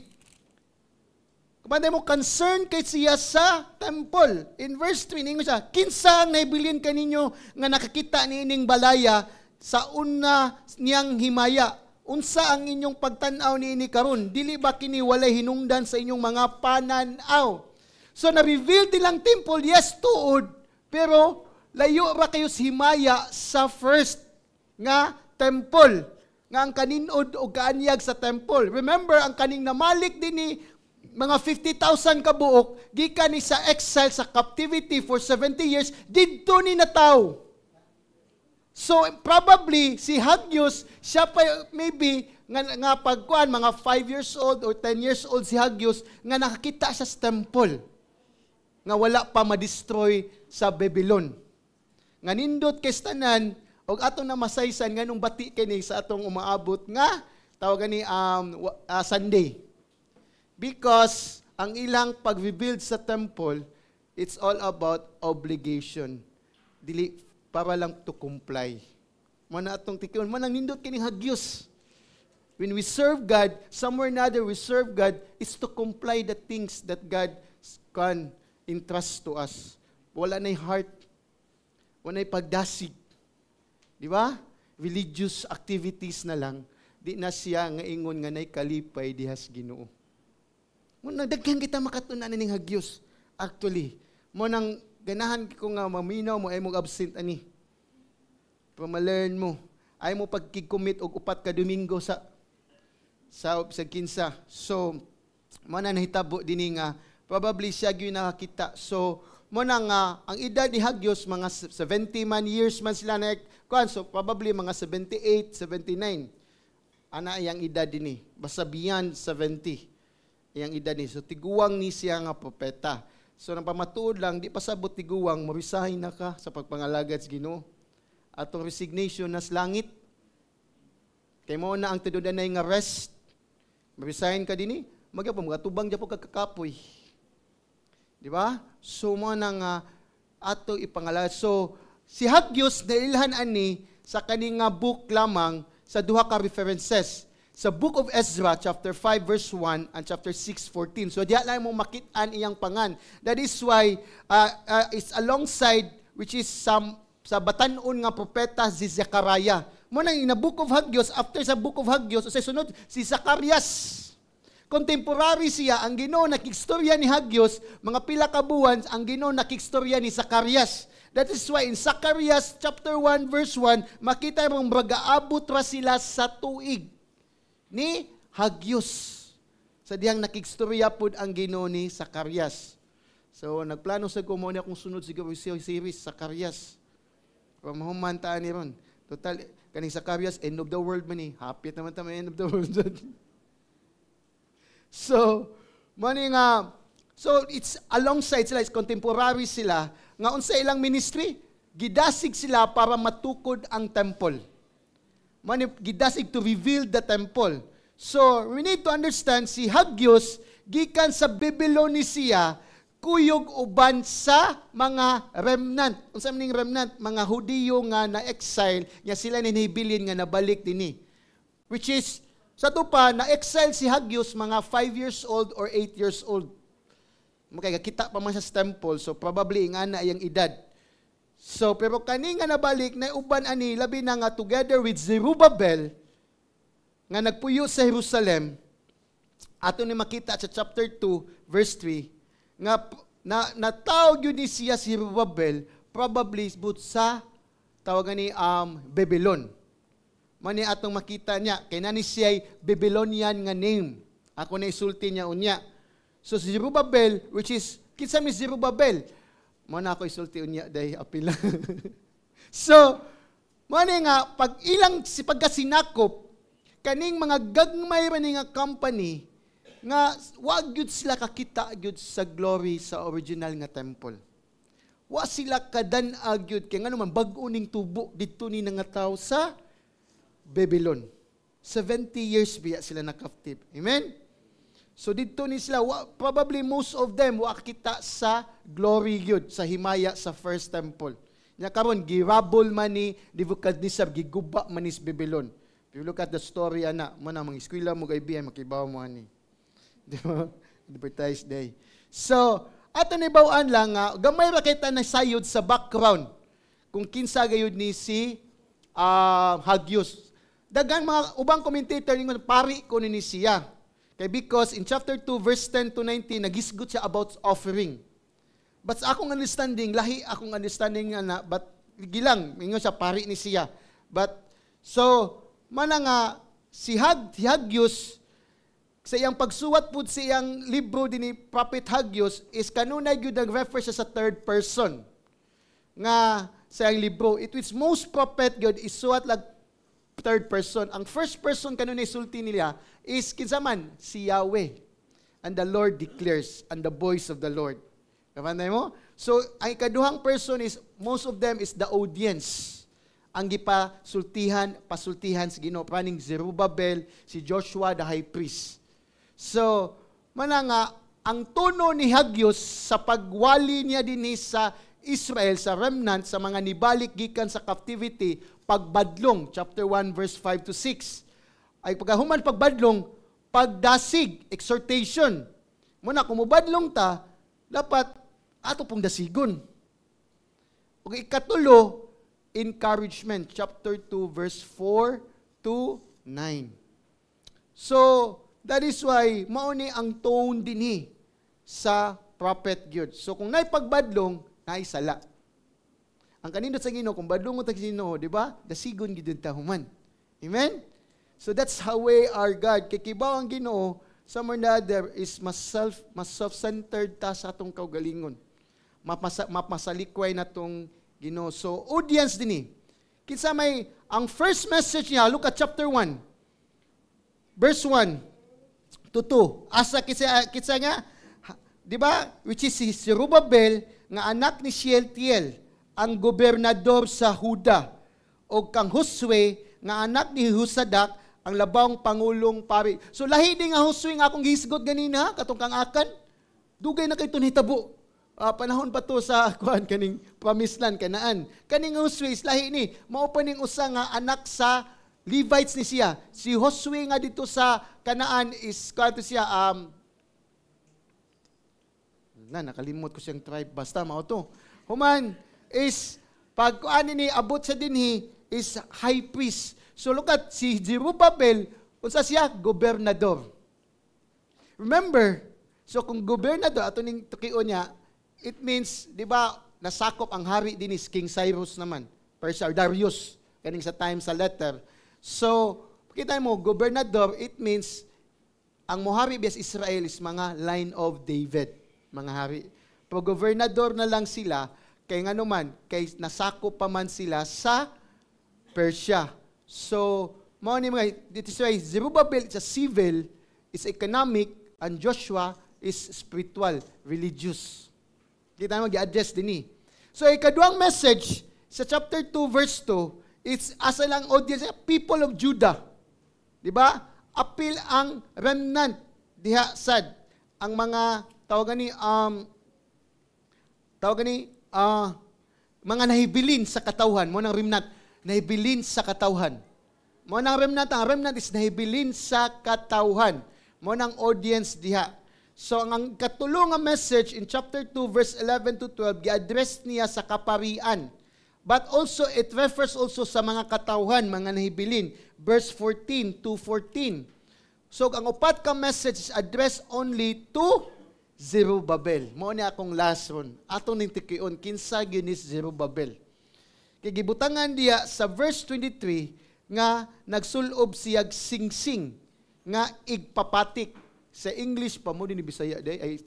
Kapag mo concern kay siya sa temple. In verse 3, ningo siya, kinsa ang naibilin kaninyo nga nakakita niining balaya sa una niyang himaya? Unsa ang inyong pagtanaw niini karon? Dili ba kini walay hinungdan sa inyong mga pananaw? So na-reveal tilang temple, yes, tuod, pero layo ra kayo sa himaya sa first nga temple. Nga ang kaninod o kaanyag sa temple. Remember, ang kaning namalik din ni mga 50,000 kabuok, gikan ni sa exile sa captivity for 70 years, didto ni nataw. So, probably, si Hagyos, siya pa maybe, nga pagkuhan, mga 5 years old or 10 years old si Hagyos, nga nakakita siya sa temple, nga wala pa ma-destroy sa Babylon. Nga nindot kay tanan, o atong namasaysan, nga nung bati kini sa atong umaabot, nga, tawagan ni Sunday. Because ang ilang pag-rebuild sa temple, it's all about obligation. Dili para lang to comply. Mana atong tikon, manang nindot kining Hagyos. When we serve God, somewhere or another we serve God, is to comply the things that God can entrust to us. Wala na'y heart, wala na'y pagdasig. Di ba? Religious activities na lang, di na siya nga ingon nga na'y kalipay dihas Ginoo. Muna, daghan kita makatunan ning Hagyos. Actually, mo nang ganahan ko nga maminaw mo ay mong absent ani. Pamalearn mo. Ay mo pagkikumit og upat ka Domingo sa kinsa. So, mo na nahitabo din nga, probably siya gyud nakakita. So, mo na nga, ang edad ni Hagios, mga 70 man years man sila na kuan. So, probably mga 78, 79. Ana iyang edad din basta beyond 70. Iyang edad ni. So, tiguwang ni siya nga propeta. So, nang pamatuod lang, di pasabot tiguwang, marisahin na ka sa pagpangalagad sa Ginoo. Atong resignation nas langit. Kay mo na ang tinudanay nga rest. Marisahin ka din magyapon mga tubang japo kakapoy. Di ba? So mo nang ato ipangalagad. So si Hagios nailhan ani sa kaning nga book lamang sa duha ka references. Sa Book of Ezra, chapter 5, verse 1, and chapter 6, 14. So, diya lang mo makitaan iyang pangan. That is why, it's alongside, which is sa batanon nga propeta, si Zechariah. Muna in the Book of Hagios, after sa Book of Hagios, sa sunod, si Zacarias. Contemporary siya, ang Ginoo nakikstorya ni Hagios, mga pila ka buwan, ang Ginoo nakikstorya ni Zacarias. That is why in Zacarias chapter 1 verse 1, makita mong magaabot ra sila sa tuig ni Hagios. Sa diyang nakikstorya pud ang Ginoo ni Zacarias. So nagplano sa ko mo niya kung sunod siguro series Zacarias. Pero mahuman taan ni ron. Total kaning Zacarias end of the world man ni. Hapit naman ta end of the world. So it's alongside sila, it's contemporary sila, nga unsa ilang ministry, gidasig sila para matukod ang temple. Gidasig to reveal the temple. So, we need to understand, si Hagios, gikan sa Babylonia, kuyog uban sa mga remnant. Unsa maning remnant? Mga Hudiyo nga na-exile, nga sila ninibilin nga nabalik dinhi. Which is, sa tupa, na-exile si Hagios mga 5 years old or 8 years old. Kita pa man sa temple, so probably nga na iyang edad. So, pero kani nga nabalik, na uban ani, labi na nga together with Zerubbabel, nga nagpuyo sa Jerusalem, ato ni makita sa chapter 2, verse 3, nga natawag yun ni siya si Zerubbabel, probably but sa tawagan ni Babylon. Mani atong makita niya, kay nani siya Babylonian nga name. Ako na isulti niya unya. So si Zerubbabel, which is, kinsa mi Zerubbabel? Mo na ako isulti unya day apila. So, mani nga pag ilang si pagkasinakop kaning mga gagmay ra nga company nga wa gyud sila kakita gyud sa glory sa original nga temple. Wa sila kadan-ag gyud kay ngano man bag-o ning tubo didto ni nga tawo sa Babylon. 70 years biya sila na-captive. Amen? So dito ni sila, probably most of them kita sa glory gyud sa himaya sa first temple. Nya karon girabol man ni Nebuchadnezzar, giguba man ni Babylon. If you look at the story ana, mo na mga eskwela mo kaibigan makibaw mo ani. Di ba? Advertise day. So, ato ni bawaan lang nga gamay ra kita na sayod sa background kung kinsa gayud ni si Hagios. Dagan mga ubang commentator ningon pari ko ni siya. Okay, because in chapter 2, verse 10 to 19, nagisgot siya about offering. But sa akong understanding, lahi akong understanding nga na, but gilang, mingon siya, pari ni siya. But, so, mana nga, si Hagios, sa iyang pagsuwat po sa iyang libro din ni Prophet Hagios, is kanunay yun nag-refer siya sa third person. Nga, sa iyang libro, it is most prophet God is suwat lang third person. Ang first person kanunay sulti nila is kinsaman si Yahweh. And the Lord declares, and the voice of the Lord. Kapanday mo? So, ang ikaduhang person is, most of them is the audience. Ang pasultihan si Ginoo, praning Zerubbabel, si Joshua the high priest. So, mana nga, ang tono ni Hagios sa pagwali niya din sa Israel, sa remnant, sa mga nibalik gikan sa captivity, pagbadlong, chapter 1, verse 5 to 6. Ay pagkahuman pagbadlong, pagdasig, exhortation. Muna, kung mubadlong ta, dapat ato pong dasigon. Okay, ikatulo, encouragement, chapter 2, verse 4 to 9. So, that is why, mauni ang tone dinhi sa prophet Gyud. So, kung na'y pagbadlong, na'y sala. ang kanindot sa Ginoo kung badungon ta Ginoo, di ba? Dasigon gid ta human. Amen. So that's how way our God kay kibaw ang Ginoo somewhere na there is mas self-centered ta sa atong kaugalingon. Mapasalikway na tong Ginoo. So audience dinhi. Kinsa may ang first message niya, look at chapter 1. Verse 1 to 2. Asa kitsa nga, di ba? Which is si Zerubbabel nga anak ni Shealtiel, ang gobernador sa Huda, o kang Josue nga anak ni Husadak, ang labang pangulong pari. So lahi din nga Josue nga akong gihisgot ganina, katong kang akan, dugay na kay tunhitabo. Panahon pa to sa kaning promised land Kanaan. Kaning Josue is lahi ni, mao pa ning usa nga anak sa Levites ni siya. Si Josue nga dito sa Kanaan is kanto siya nakalimot ko siyang tribe, basta mao to. Human is pag kuan ni abot sa dinhi is high priest. So look at si Zerubbabel, unsa siya? Gobernador. Remember, so kung gobernador, ato ning tukion niya, it means, di ba, nasakop ang hari din is King Cyrus naman. Persia, Darius, kaning sa time sa letter. So, kita mo, gobernador, it means, ang mohari biyas Israel is mga line of David, mga hari. Pero gobernador na lang sila, kay nga naman, kay nasakop pa man sila sa Persia. So, mao ni mga, this is why Zerubbabel is a civil, is economic, and Joshua is spiritual, religious. Kita mo, gi-address din ni. So, ikaduang message sa chapter 2, verse 2, it's asa lang audience, people of Judah. Di ba? Appeal ang remnant, diha sad, ang mga, tawagan ni, mga nahibilin sa katawhan, mo ng remnant, nahibilin sa katawhan. Mo ng remnant, ang remnant is nahibilin sa katawhan. Mo ng audience diha. So, ang katulong nga message in chapter 2, verse 11 to 12, gi-address niya sa kaparian. But also, it refers also sa mga katawhan, mga nahibilin. Verse 14 to 14. So, ang upat ka message is addressed only to Zerubbabel. Mo ni akong last one. Atong ning tikion, kinsa gyud ni Zerubbabel. Kay gibutangan diya sa verse 23 nga nagsulob siyag singsing nga igpapatik. Sa English pa mo din ni Bisaya day ay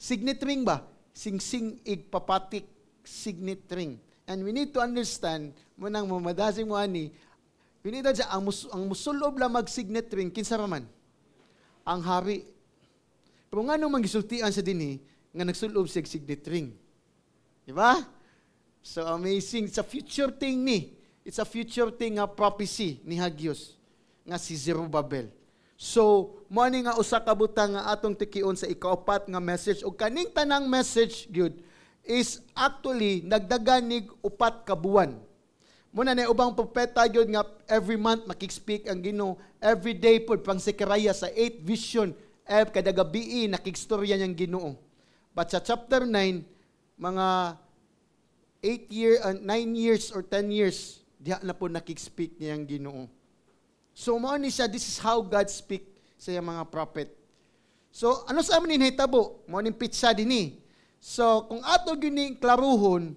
signet ring ba? Singsing igpapatik, signet ring. And we need to understand mo nang mamadasing mo ani. We need to ang musulob la mag signet ring kinsa man? Ang hari. Pero nga nung magisultian sa dinhi nga nagsulob siya signet ring. Di ba? So amazing. It's a future thing ni. It's a future thing nga prophecy ni Hagios nga si Zerubbabel. So, mo ni nga usa ka butang nga atong tikion sa ikaapat nga message o kaning tanang message gyud is actually nagdagan nig upat ka buwan. Muna na ubang propeta gyud nga every month makik-speak ang Ginoo, every day pod pang Sekaraya sa 8 vision kada gabi nakigstorya niyang Ginoo. But sa chapter 9 mga 9 years or 10 years, diha na po nakik-speak niya ang Ginoo. So, mo ni siya, this is how God speak sa mga prophet. So, ano sa amin hinahitabo? Mo ni pitsa din. So, kung ato gining klaruhon,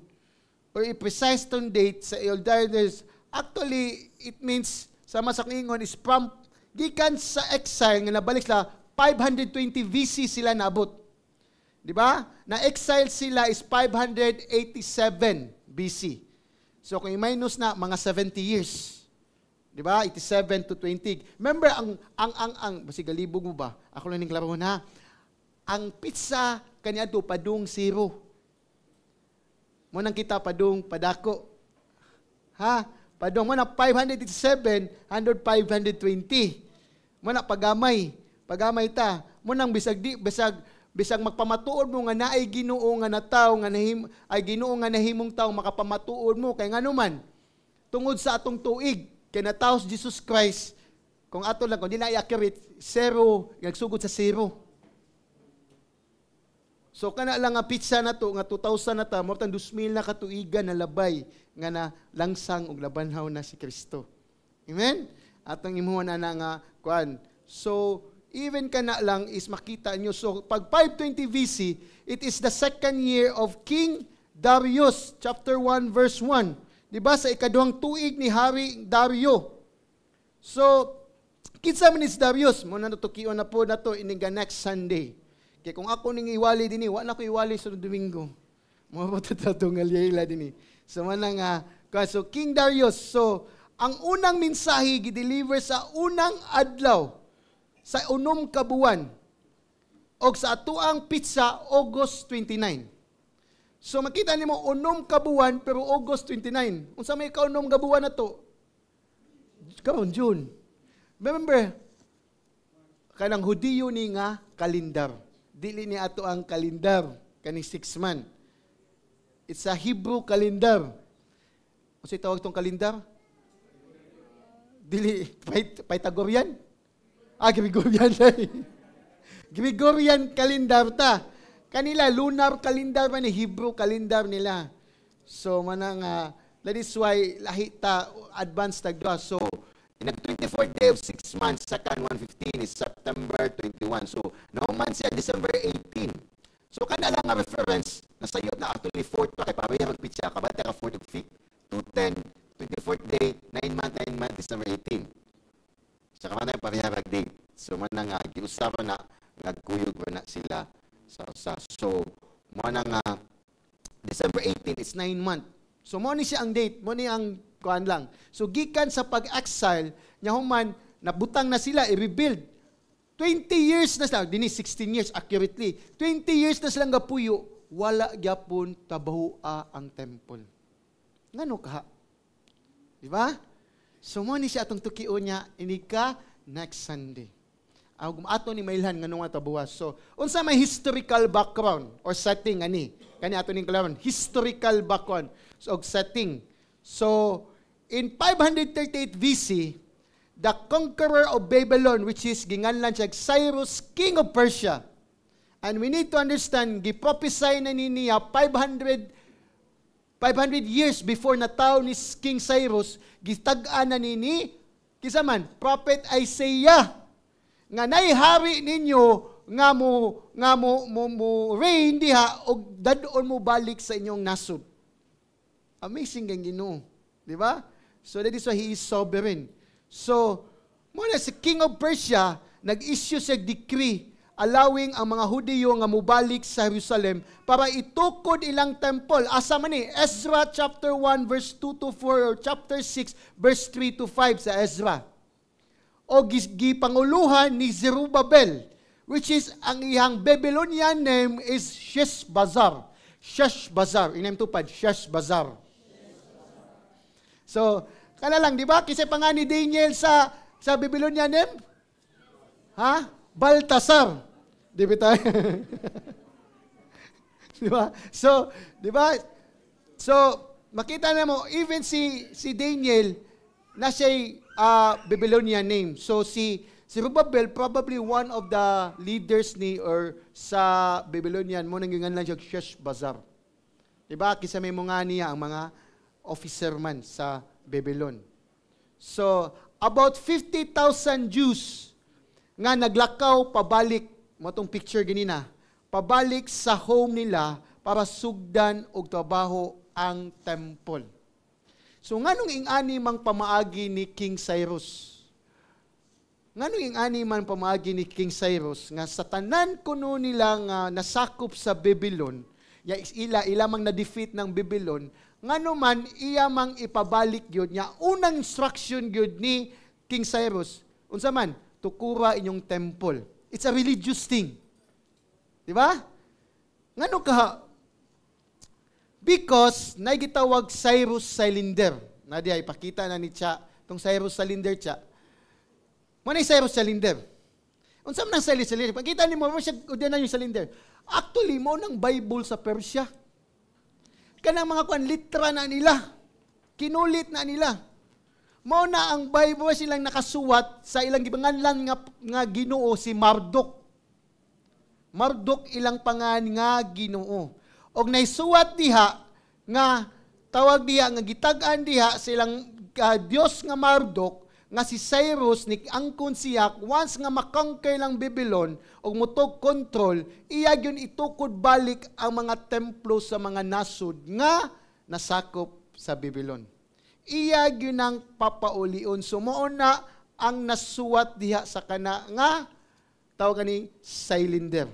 or i-precise tong date sa Elders, actually, it means, sama sa kingon, is from, gikan sa exile, nga nabalik sila, 520 BC sila nabot. Di ba? Na-exile sila is 587 BC. So kung i-minus na, mga 70 years. Di ba? 87 to 20. Remember, basi galibog mo ba? Ako lang klaro na. Ang pizza, kanya to, padung zero. Mo nang kita, padung, padako. Ha? Padung mo na 587, 520. Mo na pagamay. Pagamay ta. Mo nang bisag magpamatuod mo nga naay Ginoo nga na tawo nga ay Ginoo nga nahimong tawo makapamatuod mo kay nganuman tungod sa atong tuig kay nataos Jesus Christ kung ato lang kung dili accurate zero nagsugod sa zero. So kana lang nga pizza na to nga 2,000 na ta mo tang 2,000 na katuigan na labay nga na langsang og labanhaw na si Kristo. Amen. Atong imuha na nga kuan. So even kana lang is makita nyo. So, pag 520 BC, it is the second year of King Darius, chapter 1, verse 1. Diba, sa ikaduhang tuig ni Hari Dario. So, kinsa man is Darius, mo na natukion na po na to iniga next Sunday. Kaya kung ako ning iwali din, wala ko iwali sa Domingo. Mga po tatong alyayla din. So, manang, so King Darius, so, ang unang mensahe gideliver sa unang adlaw, sa unom ka buwan, o sa atuang pitsa, August 29. So makita nimo unom ka buwan pero August 29. Unsa may kaunom ka buwan na to? Karon June. Remember, kanang Hudiyo ni nga kalendar. Dili ni ato ang kalendar kani 6 month. It's a Hebrew calendar. Unsa tawag tong kalendar? Dili Pythagorean? Gregorian. Gregorian calendar ta. Kanila, lunar calendar man, Hebrew calendar nila. So, manang, that is why, lahi ta, advanced tagda. So, in the 24th day of 6 months, second 115 is September 21. So, no man siya, December 18. So, kanala nga reference, nasayot na actually 4th pa, kay pabaya magpitsa, kabata ka 4th of 5th, 210, 24th day, 9 month, December 18. Saka man na yung parehara date. So, manang, giusapan na, nagkuyog na sila. So, mo na nga, December 18, it's 9 month. So, mo ni siya ang date, mo ni ang kuan lang. So, gikan sa pag-exile, niya human, nabutang na sila, i-rebuild. 20 years na sila, dini 16 years accurately, 20 years na silang gapuyo, wala gyapon tabahua ang temple. Ngano ka? Di ba? So, mo ni siya atong tukion niya, inika next Sunday. Ato ni mailhan nganong tabuwas. So, unsa may historical background or setting ani? Kani ato ning kalawan, historical background so setting. So, in 538 BC, the conqueror of Babylon, which is ginganlan siya Cyrus, king of Persia. And we need to understand, giprophesy na niya 500 years before nataw ni King Cyrus, gitag-an na nini kisaman prophet Isaiah nga naihari ninyo nga mo reign diha og dadon mo balik sa inyong nasod. Amazing ang Ginoo, di ba? So that is why he is sovereign. So muna si King of Persia nag-issue sa decree allowing ang mga Hudiyo nga mubalik sa Jerusalem para itukod ilang temple. Asa man ni Ezra chapter 1 verse 2 to 4 or chapter 6 verse 3 to 5 sa Ezra. O gipanguluhan ni Zerubbabel, which is ang iyang Babylonian name is Sheshbazzar. Sheshbazzar, inam tupad, Sheshbazzar. So, kana lang, di ba? Kasi pa nga ni Daniel sa Babylonian name? Ha? Baltasar. Di ba tayo? Di ba? So, di ba? So, makita na mo, even si Daniel, na siya'y Babylonian name. So, si Zerubbabel, probably one of the leaders ni or sa Babylonian, mo nangyungan lang siya Sheshbazzar. Diba? Kisa may mga niya ang mga officer man sa Babylon. So, about 50,000 Jews nga naglakaw pabalik, mo itong picture ganina, pabalik sa home nila para sugdan og trabaho ang temple. So, nganong ingani mang pamaagi ni King Cyrus? Nganong ingani man pamaagi ni King Cyrus nga sa tanan kuno nila nga nasakop sa Babylon, ila mang na-defeat ng Babylon, ngano man iya mang ipabalik gyud niya unang instruction gyud ni King Cyrus, unsa man tukura inyong temple. It's a religious thing. Di ba? Ngano ka? Because nagitawag Cyrus cylinder. Nadia ipakita na ni Cha tong Cyrus cylinder Cha. Mo ni Cyrus cylinder. Unsa man ang Cyrus cylinder? Pakita ni mo siya udyan yung cylinder. Actually mo nang Bible sa Persia. Kanang mga kuan litra na nila. Kinulit na nila. Mao na ang Bible silang nakasuwat sa ilang gibanganlan nga Ginoo si Marduk. Marduk ilang pangan nga Ginoo. Og naisuwat diha nga tawag diha nga gitag-an diha silang Dios nga Marduk nga si Cyrus ni angkon siya once nga makonquer lang Babylon og mutog control, iya gyud itukod balik ang mga templo sa mga nasod nga nasakop sa Babylon. Iya gyud nang papaulion. Sumuo na ang nasuwat diha sa kana nga tawag ni cylinder.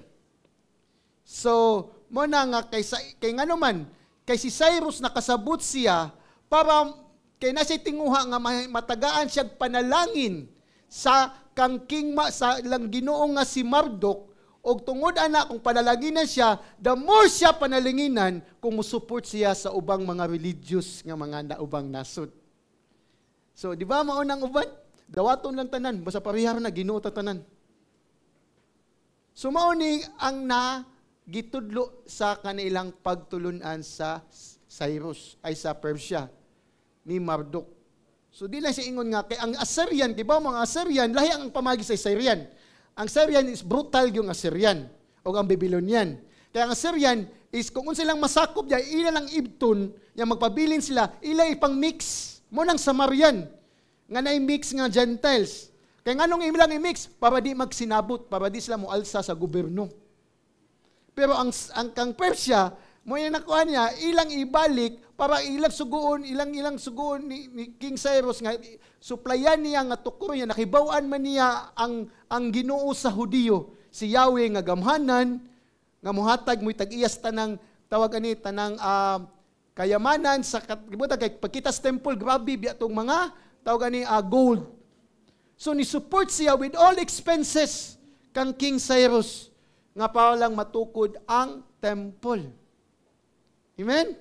So, mo na nga kay ngano man kay si Cyrus nakasabot siya para kay nasa tinguha nga matagaan siya panalangin sa kang king sa lang Ginoo nga si Marduk og tungod ana kung panalaginan siya, the more siya panalinginan kung musupport siya sa ubang mga religious nga mga ubang nasod. So, di ba maunang uban? Dawaton lang tanan, basta parihar na Ginoo ta tanan. So, mauni ang gitudlo sa kanilang pagtulunan sa Cyrus ay sa Persia ni Marduk. So di lang siya ingon nga kay ang Assyrian, di ba mga Assyrian lahi ang pamagi sa Assyrian. Ang Assyrian is brutal yung Assyrian o ang Babylonian. Kaya ang Assyrian is kung silang masakop diya ila lang ibton, yang magpabilin sila, ila ipang mix mo nang Samarian nga naay mix nga Gentiles. Kaya nganong ilang i-mix para di magsinabot, para di sila moalsa sa gobyerno. Pero ang kang Persia mo yung nakuha niya, ilang ibalik para ilang suguon ni King Cyrus nga suplayan niya nga tukuro niya, nakibawaan man niya ang Ginoo sa Hudiyo, si Yahweh nga gamhanan, nga muhatag mo'y tag-iyas tanang kayamanan sa kalibutan kay pagkitas temple, grabe biya tong mga tawag ni gold. So ni support siya with all expenses kang King Cyrus nga para lang matukod ang temple. Amen?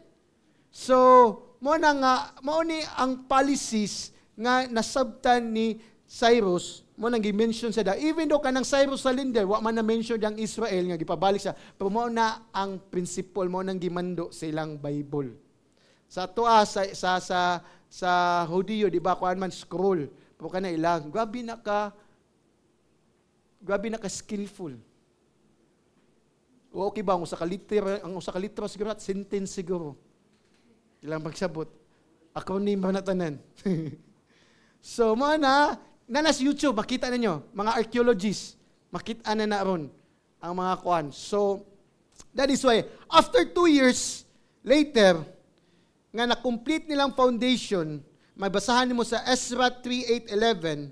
So, mo ni ang policies nga nasabtan ni Cyrus, mo nang gi-mention sa da. Even though kanang Cyrus sa Linder, wa man na-mention ang Israel nga gipabalik sa, pero mo na ang principle, mo nang gimando sa ilang Bible. Sa tuwa sa Hudiyo, di ba, kuan man scroll, pero kana ilang, grabe na ka skillful. O okay ba, ang usa ka litro siguro at sentence siguro. Ilang pagsabot. Acronym ba na tanan? So, na nas YouTube, makita ninyo, mga archaeologists, makita na ron ang mga kuan. So, that is why, after 2 years later, nga na-complete nilang foundation, may basahan mo sa Ezra 3:8-11,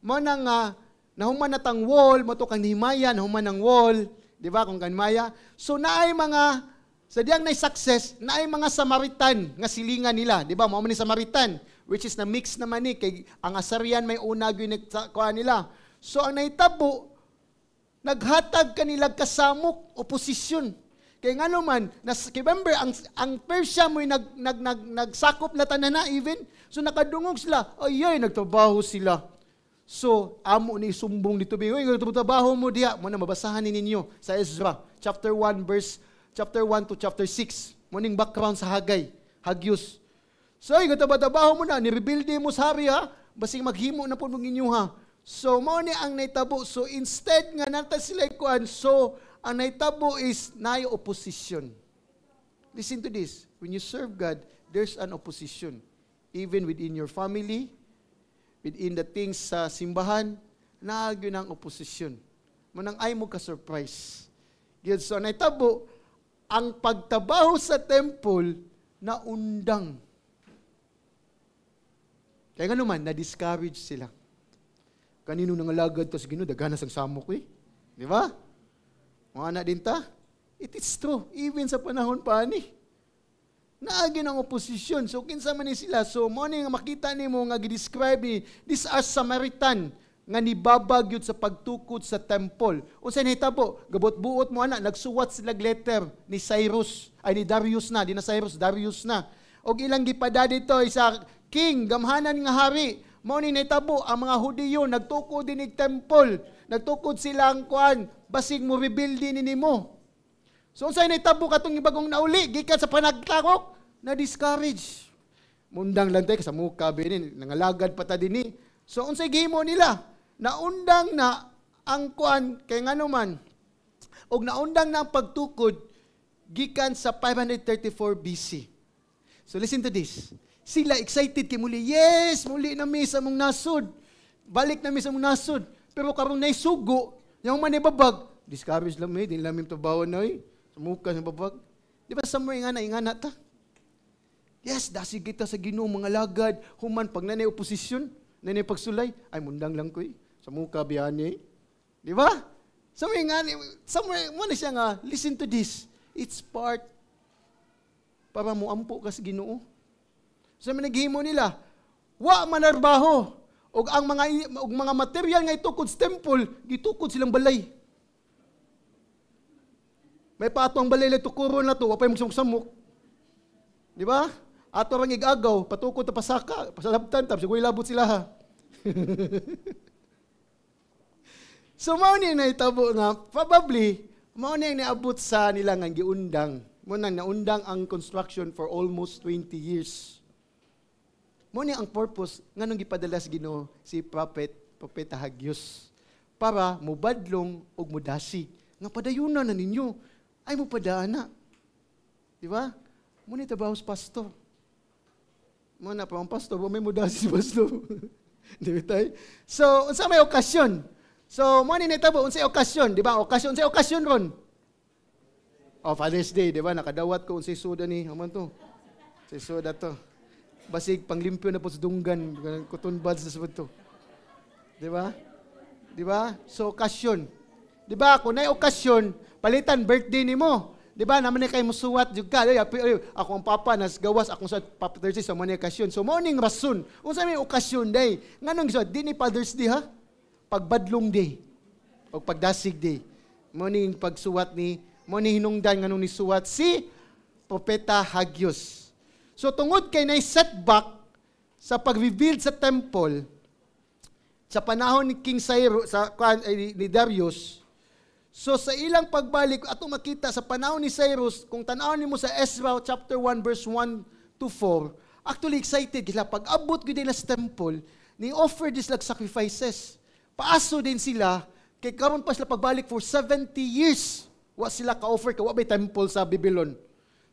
mo na nga, nahuman na tang wall, mo to kang Nehemiah, nahuman ng wall, di ba, kung kanmaya. So, naay mga, sa diyang na success, naay mga Samaritan nga silingan nila. Di ba, mga ni Samaritan, which is na mix naman ni, kay ang Assyrian may unag yung nagkuha nila. So, ang naitabo, naghatag kanila kasamok, oposisyon. Kaya nga naman, remember, ang Persia mo'y nagsakop na tanan na even. So, nakadungog sila, ay, nagtrabaho sila. So, amo ni sumbong dito biyo, trabaho mo diha, mo na mabasahan ninyo sa Ezra chapter 1 to chapter 6. Morning background sa Hagyos. So, trabaho mo na, nirebuildi mo sa hari ha, basing maghimo na po ninyo ha. So, mo ni ang naitabo. So, instead nga nata sila ikuan, so ang naitabo is naay opposition. Listen to this. When you serve God, there's an opposition. Even within your family, within the things sa simbahan, naagyo ng opposition. Manang ay mo ka-surprise. So, naitabo, ang pagtabaho sa temple, naundang. Kaya nga naman, na-discourage sila. Kanino nangalagad to sa Ginoo, daganas ang samok eh. Di ba? Mga anak din ta? It is true. Even sa panahon pa ni. Naagi ng oposisyon. So, kinsa man ni sila. So, mo nga makita ni mo nga gi-describe ni, these are Samaritan nga nibabag yun sa pagtukod sa temple. Unsa nahitabo, gabot-buot mo ana, nagsuwat sila letter ni Cyrus, ay ni Darius na, di na Cyrus, Darius na. Og ilang gipada dito sa king, gamhanan nga hari, mo ni nahitabo, ang mga Hudiyo, nagtukod din ni temple, nagtukod sila ang kuan, basig mo rebuild din nimo. So, unsay nahitabo katong ibagong nauli, gikan sa panagtakok, na-discourage. Mundang lang tayo, sa muka, binin, nangalagad pata din ni. So, unsay gihimo nila? Naundang na ang kuan, kay nga naman, og naundang na ang pagtukod, gikan sa 534 BC. So listen to this. Sila excited kay muli. Yes, muli na mi sa mong nasod. Balik na mi sa mong nasod. Pero karon nay sugo, yung manibabag, discourage lang mi, din lamim tabawan na Sumuka sa babag. Di ba somewhere ingana ta? Yes, dasig kita sa Ginoo mga lagad. Human pag nanay oposisyon, nanay pagsulay, ay mundang lang ko Samuka biyani. Di ba? Somewhere mo na siya nga, listen to this. It's part para mo ampo ka sa Ginoo. So naghimo nila, wa manarbaho og ang mga material nga itukod sa temple, gitukod silang balay. May pato ang balay lang tukuron na to, wa pay magsamok. Di ba? Ato rang igagaw, patukod ta pasaka, pasalabtan ta, siguro ilabot sila ha. So mao ni nahitabo nga probably mao ni naabot sa nila nga giundang. Mo nang naundang ang construction for almost 20 years. Mo ni ang purpose nganong gipadala sa Ginoo si Propeta Hagios para mubadlong og mudasig nga padayunan na ninyo ay mo padana. Di ba? Mo ni trabaho sa pastor. Mo na pa ang pastor, may mudasig si pastor. Di ba tay? So unsa may okasyon? So, mo ni nitabo unsay okasyon, di ba? Unsay okasyon ron? Father's Day, di ba? Nakadawat ko unsay suda ni, aman to. Unsay suda to. Basig panglimpyo na po sa dunggan, cotton buds na sa to. Di ba? Di ba? So, okasyon. Di ba? Kung na okasyon, palitan birthday nimo. Di ba? Naman na kayo musuwat jud ka. Ako ang papa nas gawas akong sa Papa Thursday sa mga okasyon. So, morning rason. Unsa may okasyon day? Nganong gisuwat di ni Father's Day ha? Pagbadlong day o pagdasig day. Mo ni pagsuwat ni mo ni hinungdan nganong ni suwat si Propeta Hagios. So tungod kay nay setback sa pag-rebuild sa temple sa panahon ni King Cyrus ni Darius. So sa ilang pagbalik ato makita sa panahon ni Cyrus kung tan-awon nimo sa Ezra chapter 1 verse 1 to 4, actually excited sila pag-abot gyud nila sa temple ni offer this like sacrifices. Paaso din sila, kay karon pa sila pagbalik for 70 years. Wa sila ka-offer, wa may temple sa Babylon.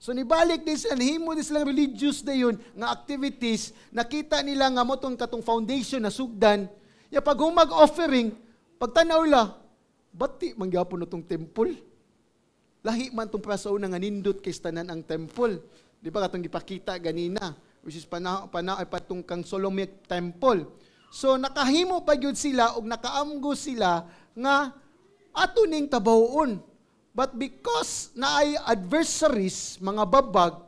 So nibalik din sila, nahimo din silang religious na yun, nga activities, nakita nila nga mo katong foundation na sugdan, ya pag humag-offering, pagtanaw la, bati mangyapon na tong temple. Lahi man tong prasaon nga nindot kay tanan ang temple. Di ba katong gipakita ganina, which is patong kang Solomon Temple. So nakahimo pa gyud sila og nakaamgo sila nga ato ning tabawon. But because naay adversaries, mga babag,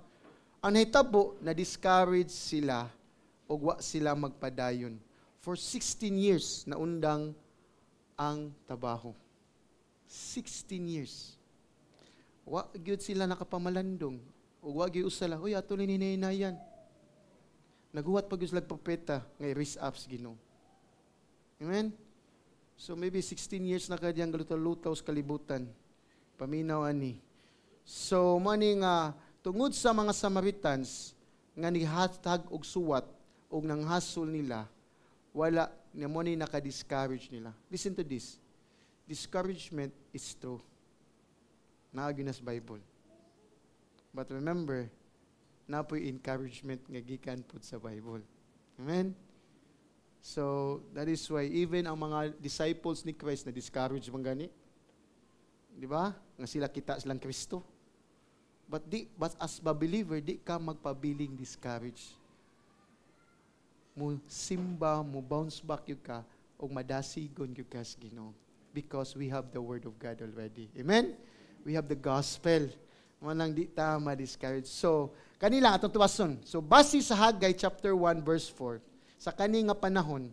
ang nahitabo na discourage sila og wa sila magpadayon. For 16 years na undang ang trabaho. 16 years. Wa gyud sila nakapamalandong og wa gyud usala, "Hoy ato ni hinaynayan." Naguwat pag sila propeta ngay raise up sa Ginoo. Amen? So maybe 16 years na kadiyang galutaw-lutaw sa kalibutan. Paminaw ani. So mani nga tungod sa mga Samaritans nga nihatag og suwat og nanghasol nila, wala na mo ni naka-discourage nila. Listen to this. Discouragement is true. Naagi na sa Bible. But remember, napoy encouragement nga gikan pud sa Bible. Amen? So, that is why even ang mga disciples ni Christ na discourage man gani. Di ba? Nga sila kita silang Kristo. But as a believer, di ka magpabiling discourage. Mo simba, mo bounce back yung ka, o madasigon yung ka sa Ginoo. Because we have the Word of God already. Amen? We have the gospel. Manang di ta ma-discourage. So, kanila atong tuwason. So, base sa Haggai chapter 1 verse 4, sa kani nga panahon,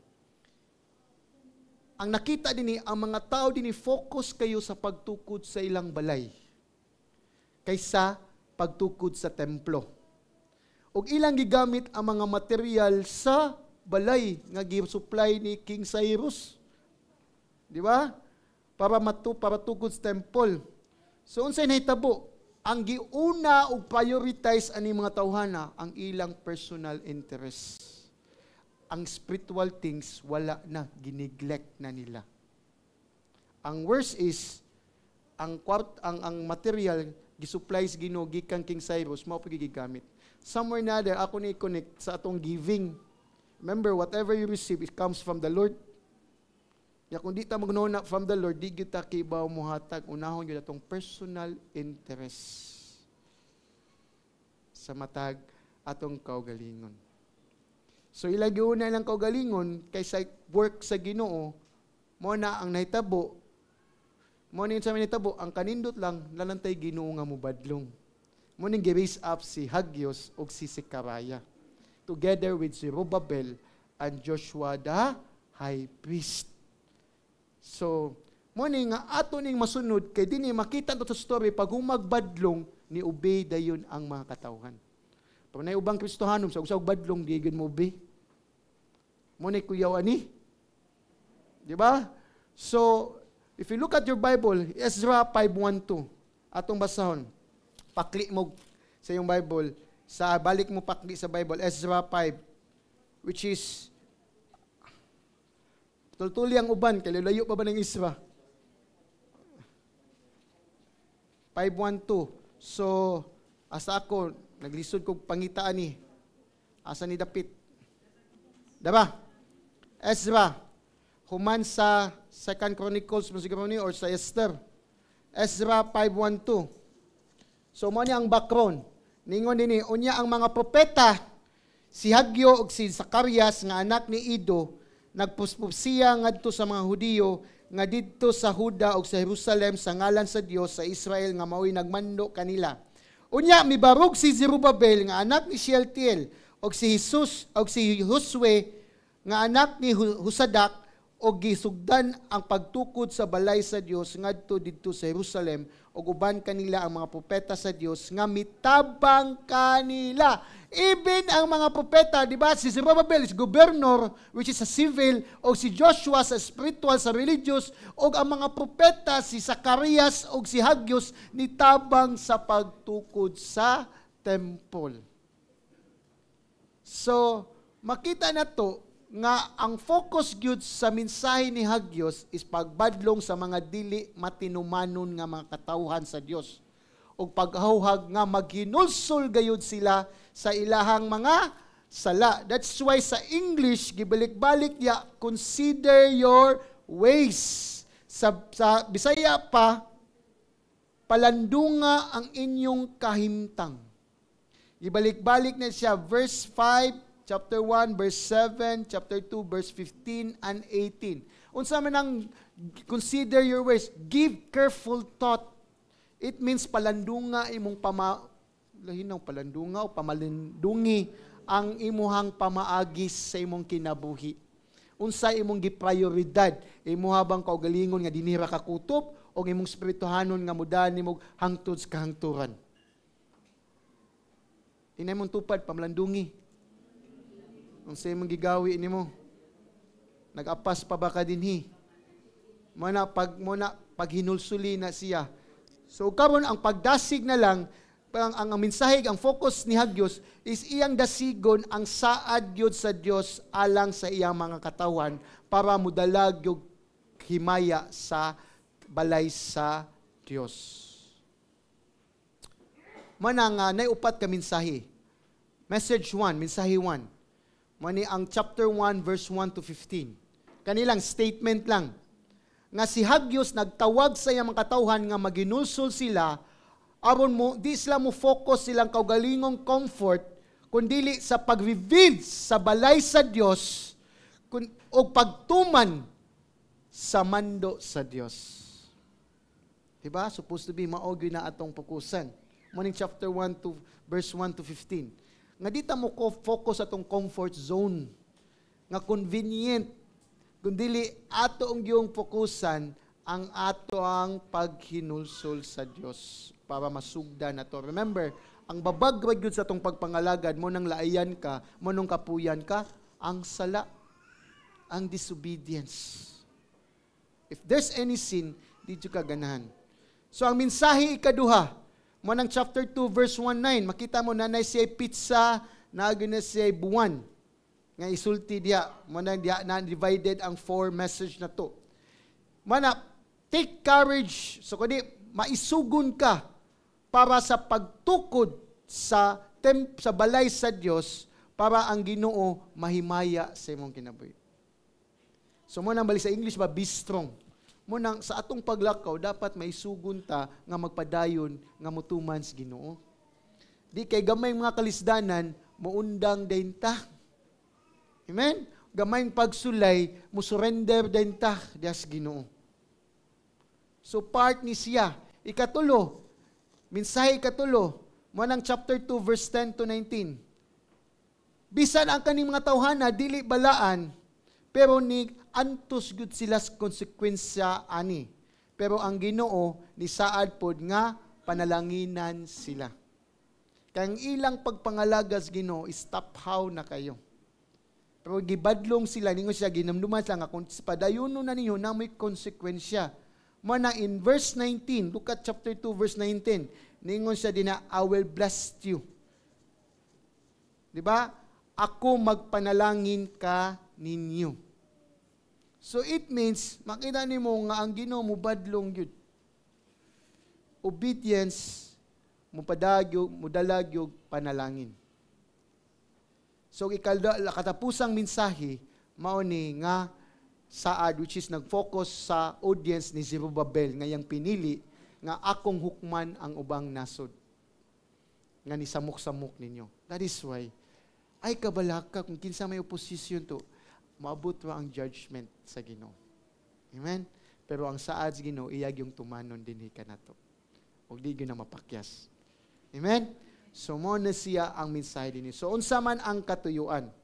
ang nakita dinhi ang mga tao dinhi focus kayo sa pagtukod sa ilang balay kaysa pagtukod sa templo. Ug ilang gigamit ang mga material sa balay nga gi-supply ni King Cyrus. Di ba? Para tukod sa temple. So unsay nahitabo? Ang giuna og prioritize ani mga tawhana ang ilang personal interest. Ang spiritual things wala na, gineglect na nila. Ang worst is ang material gisupply sa Ginoo gikan King Cyrus, mao pa gigamit. Somewhere na there, ako ni connect sa atong giving. Remember, whatever you receive, it comes from the Lord. Ya kung di ta magnona from the Lord, di gyud ta kibaw muhatag, unahon gyud atong personal interest sa matag atong kaugalingon. So ilagi una lang kaugalingon kaysa work sa Ginoo, mo na ang nahitabo. Mo ni sa nahitabo, ang kanindot lang lalantay Ginoo nga mobadlong. Mo ning gi-raise up si Hagios ug si Sekaraya together with Zerubbabel and Joshua the high priest. So, mo ni nga ato ning masunod kay dinhi makita to sa story pag magbadlong ni obey dayon ang mga katawhan. Pag nay ubang Kristohanom sa usag badlong di gyud mo obey. Mo ni kuyaw ani. Di ba? So, if you look at your Bible, Ezra 5:1-2, atong basahon. Pakli mo sa iyong Bible, balik mo pakli sa Bible, Ezra 5, which is, tultuli ang uban, kaya layo pa ba ng Ezra? 5:1-2. So, asa ako, naglisod ko pangitaan ni, asa ni dapit. Diba? Ezra, human sa 2 Chronicles, or sa Esther. Ezra 5:1-2. So, mo niya ang background. Ningon nini, unya ang mga propeta, si Hagyo ug si Zacarias nga anak ni Ido, nagpuspupsiya ngadto sa mga Hudiyo nga didto sa Huda ug sa Jerusalem sa ngalan sa Dios sa Israel nga mao'y nagmando kanila. Unya mibarog si Zerubbabel nga anak ni Shealtiel ug si Jesus ug si Josue nga anak ni Husadak ug gisugdan ang pagtukod sa balay sa Dios ngadto didto sa Jerusalem ug uban kanila ang mga propeta sa Dios nga mitabang kanila. Even ang mga propeta, di ba, si Zerubbabel is governor, which is a civil, o si Joshua sa spiritual, sa religious, o ang mga propeta, si Zacarias o si Hagios, nitabang sa pagtukod sa temple. So, makita na to, nga ang focus gyud sa mensahe ni Hagios is pagbadlong sa mga dili matinumanon nga mga katawhan sa Dios ug paghawhag nga maghinulsol gayud sila sa ilahang mga sala. That's why sa English gibalik-balik ya, consider your ways. Sa Bisaya pa, palandunga ang inyong kahimtang. Gibalik-balik na siya, verse 5, chapter 1, verse 7, chapter 2, verse 15 and 18. Unsa man ang consider your ways, give careful thought. It means palandunga imong palandunga o pamalindungi ang imuhang pamaagis sa imong kinabuhi. Unsa imong giprioridad, imuha bang kaugalingon nga dinira ka kutob o imong spirituhanon nga mudan nimo hangtod sa kahangturan. Inay mong tupad pamalandungi. Ang sa imong gigawi nimo, nag-apas pa ba ka dinhi? Muna pag hinulsuli na siya. So karon ang pagdasig na lang, ang mensahe, ang focus ni Hagios is iyang dasigon ang saad gyud sa Dios alang sa iyang mga katawan para mudalag yung himaya sa balay sa Dios. Manang naiupat ka mensahe. Message 1, mensahe 1. Mani ang chapter 1 verse 1 to 15. Kanilang statement lang. Nga si Hagios nagtawag sa iyang mga katawhan nga maginulsol sila aron mo di sila mo focus silang kaugalingong comfort kundi sa pag-reveal sa balay sa Dios o pagtuman sa mando sa Dios. Diba? Supposed to be maogi na atong fokusan. Morning chapter 1 to verse 1 to 15. Nga dita mo ko focus atong comfort zone. Nga convenient. Kundili ato ang giyong fokusan ang ato ang paghinulsol sa Dios para masugdan nato. Remember, ang babag gyud sa atong pagpangalagad mo nang laayan ka, mo nang kapuyan ka, ang sala, ang disobedience. If there's any sin, di ka ganahan. So ang mensahe ikaduha, mo nang chapter 2 verse 1-9, makita mo na siya pizza, na siya buwan. Nga isulti diya, mo nang diya na divided ang 4 message na to. Mana, take courage. So kundi maisugon ka para sa pagtukod sa balay sa Dios para ang Ginoo mahimaya sa imong kinabuhi. So mo nang balik sa English ba, be strong. Mo nang sa atong paglakaw dapat may sugon ta nga magpadayon nga mutuman sa Ginoo. Di kay gamay mga kalisdanan muundang din ta. Amen. Gamay pagsulay mo surrender din ta diya sa Ginoo. So part ni siya. Ikatulo, mensahe ikatulo, mo nang chapter 2 verse 10 to 19. Bisan ang kaning mga tawhana dili balaan, pero ni antos gud sila sa konsekwensya ani. Pero ang Ginoo ni saad pod nga panalanginan sila. Kang ilang pagpangalagas Ginoo stop how na kayo. Pero gibadlong sila ningon siya ginamduman sila nga kung padayuno na ninyo na may konsekwensya. Mo na in verse 19, look at chapter 2 verse 19. Ningon siya din na I will bless you. 'Di ba? Ako magpanalangin ka ninyo. So it means makita nimo nga ang Ginoo mo badlong gyud. Obedience mo padagyog, mo dalagyog panalangin. So katapusang mensahe mao ni nga saad which is nag-focus sa audience ni Zerubbabel ngayang pinili nga akong hukman ang ubang nasod. Nga ni samok-samok ninyo. That is why ay kabalaka kung kinsa may opposition to maabot wa ang judgment sa Ginoo. Amen. Pero ang saad sa Ginoo iyag yung tumanon dinhi kanato. Og di gyud na mapakyas. Amen. So mo na siya ang mensahe dinhi. So unsa man ang katuyuan?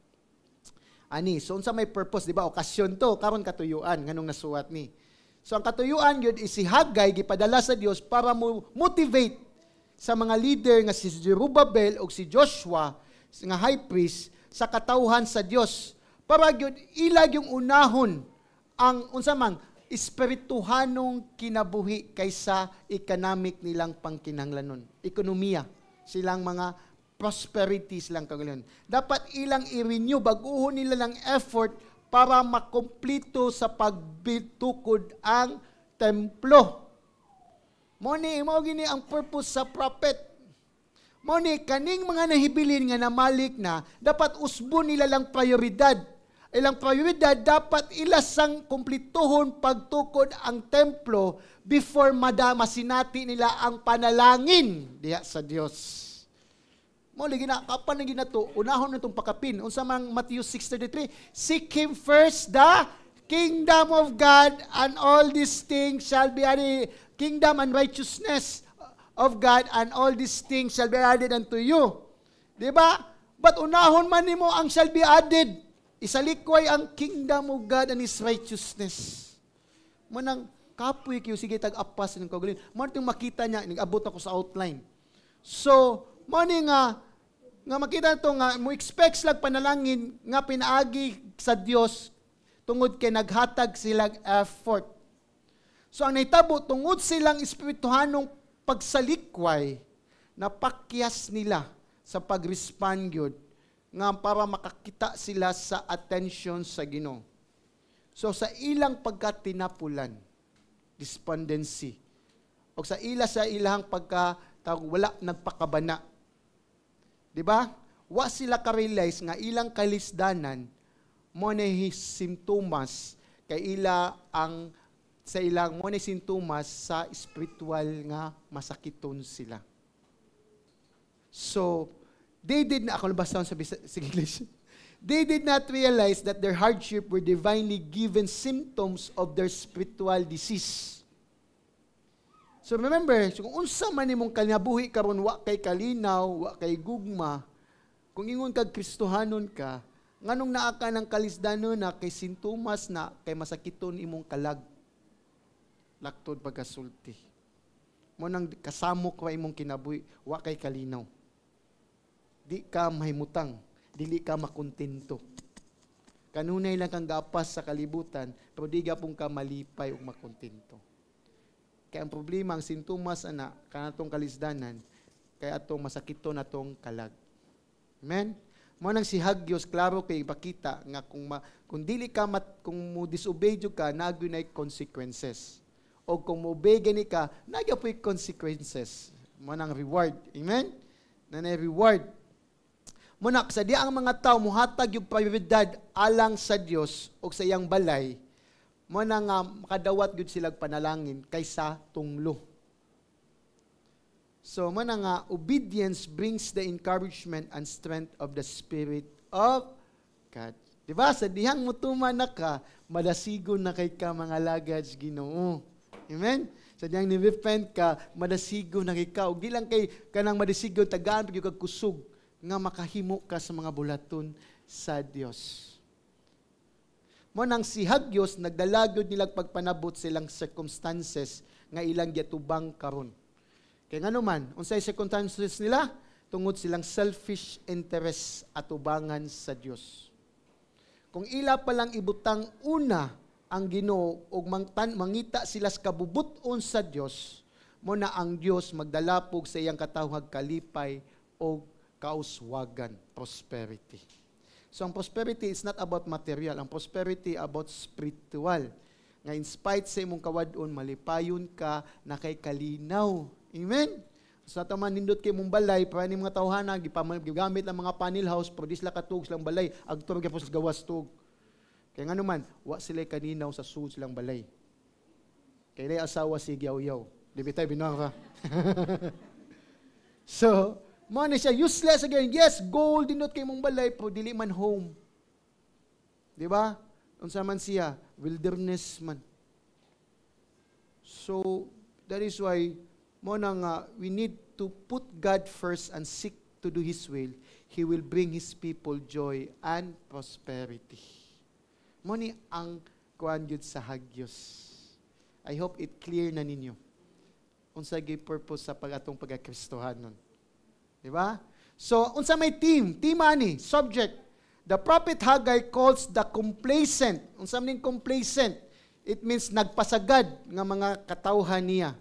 Ani, so unsa may purpose, di ba? Okasyon to, karon katuyuan, nganong nasuwat ni. So ang katuyuan yun is si Haggai, gipadala sa Dios para mo motivate sa mga leader nga si Zerubbabel o si Joshua, nga high priest, sa katawhan sa Dios. Para yun, ilag yung unahon ang, unsa man, espirituhanong kinabuhi kaysa economic nilang pangkinahanglanon. Ekonomiya, silang mga prosperities lang kagayon. Dapat ilang i-renew, baguhon nila ng effort para makomplito sa pagbitukod ang templo. Moni, mo gini ang purpose sa prophet. Moni, kaning mga nahibilin nga namalik na, dapat usbon nila lang prioridad. Ilang prioridad, dapat ilasang kumplituhon pagtukod ang templo before masinati nila ang panalangin diya sa Dios. Mo lagi na kapan lagi na to unahon natong pakapin unsa man Matthew 6:33 seek him first the kingdom of God and all these things shall be added kingdom and righteousness of God and all these things shall be added unto you. Di ba? But unahon man nimo ang shall be added. Isalikway ang kingdom of God and his righteousness. Mo nang kapoy kayo sige tag-apas ng kagulin. Mo tong makita niya nag-abot ako sa outline. So mo ni nga makita to nga mo expect slag panalangin nga pinaagi sa Dios tungod kay naghatag silang effort. So ang naitabo tungod silang espirituhanong pagsalikway napakyas nila sa pag-respond gyud nga para makakita sila sa attention sa Ginoo. So sa ilang pagkatinapulan, despondency, o sa ilang wala nagpakabana. Di ba? Wa sila ka-realize nga ilang kalisdanan mo na simptomas kay mo na simptomas sa spiritual nga masakiton sila. So, they did not, ako nabasa sa English, they did not realize that their hardship were divinely given symptoms of their spiritual disease. So remember, kung unsa man nimong kanabuhi karon wa kay kalinaw, wa kay gugma, kung ingon kag Kristohanon ka, nganong naa ka ng kalisdanon na kay sintomas na kay masakiton imong kalag. Laktod pagkasulti. Mo nang kasamok wa imong kinabuhi, wa kay kalinaw. Di ka mahimutang, dili ka makontento. Kanunay lang kang gapas sa kalibutan, pero di gapon ka malipay ug makontento. Kaya ang problema, ang sintomas ana kanatong kalisdanan, kaya atong masakiton atong kalag. Amen? Mo nang si Hagyos, klaro kay ipakita nga kung dili ka kung mo disobey jud ka, nagyo na consequences. O kung mo obey gani ka, nagyo po'y consequences. Mo nang reward. Amen? Nanay reward. Muna, sa di ang mga tao muhatag yung prioridad alang sa Dios o sa iyang balay, mo na nga makadawat gyud sila panalangin kaysa tunglo. So, mo na nga, obedience brings the encouragement and strength of the Spirit of God. Diba? Sa dihang mutuman na ka, madasigon na kay ka mga lagads Ginoo. Amen? Sa diyang ni-repent ka, madasigon na kay ka. O di lang kay kanang madasigon, tagaan pa yung kagkusog nga makahimo ka sa mga bulaton sa Dios. Mo nang si Hagyos, nagdalagod nilang pagpanabot silang circumstances nga ilang gyatubang karon. Kaya nga naman, unsay circumstances nila? Tungod silang selfish interest at ubangan sa Dios. Kung ila palang ibutang una ang Ginoo ug mangita sila sa kabubuton sa Dios, mo na ang Dios magdalapog sa iyang katawhag kalipay o kauswagan, prosperity. So ang prosperity is not about material, ang prosperity about spiritual. Nga in spite sa imong kawadon, malipayon ka na kay kalinaw. Amen? Sa taman nindot kay mong balay, para ni mga tawhana, gigamit ang mga panel house, produce la katug silang balay, agtog gyapon sa gawas tug. Kaya nga naman, wa sila kaninaw sa sud silang balay. Kaya asawa si Yaw-Yaw. Di bitay binuang ka. So, mo na siya useless again. Yes, gold dinot kay mong balay, pero dili man home. Di ba? Unsa man siya, wilderness man. So, that is why mo na nga, we need to put God first and seek to do His will. He will bring His people joy and prosperity. Mo ni ang kuan gyud sa Hagyos. I hope it clear na ninyo. Unsa gyud purpose sa pagatong pagakristohanon. Di ba? So, unsa may team? Team ani, subject. The prophet Haggai calls the complacent. Unsa man complacent? It means nagpasagad nga mga katawhan niya.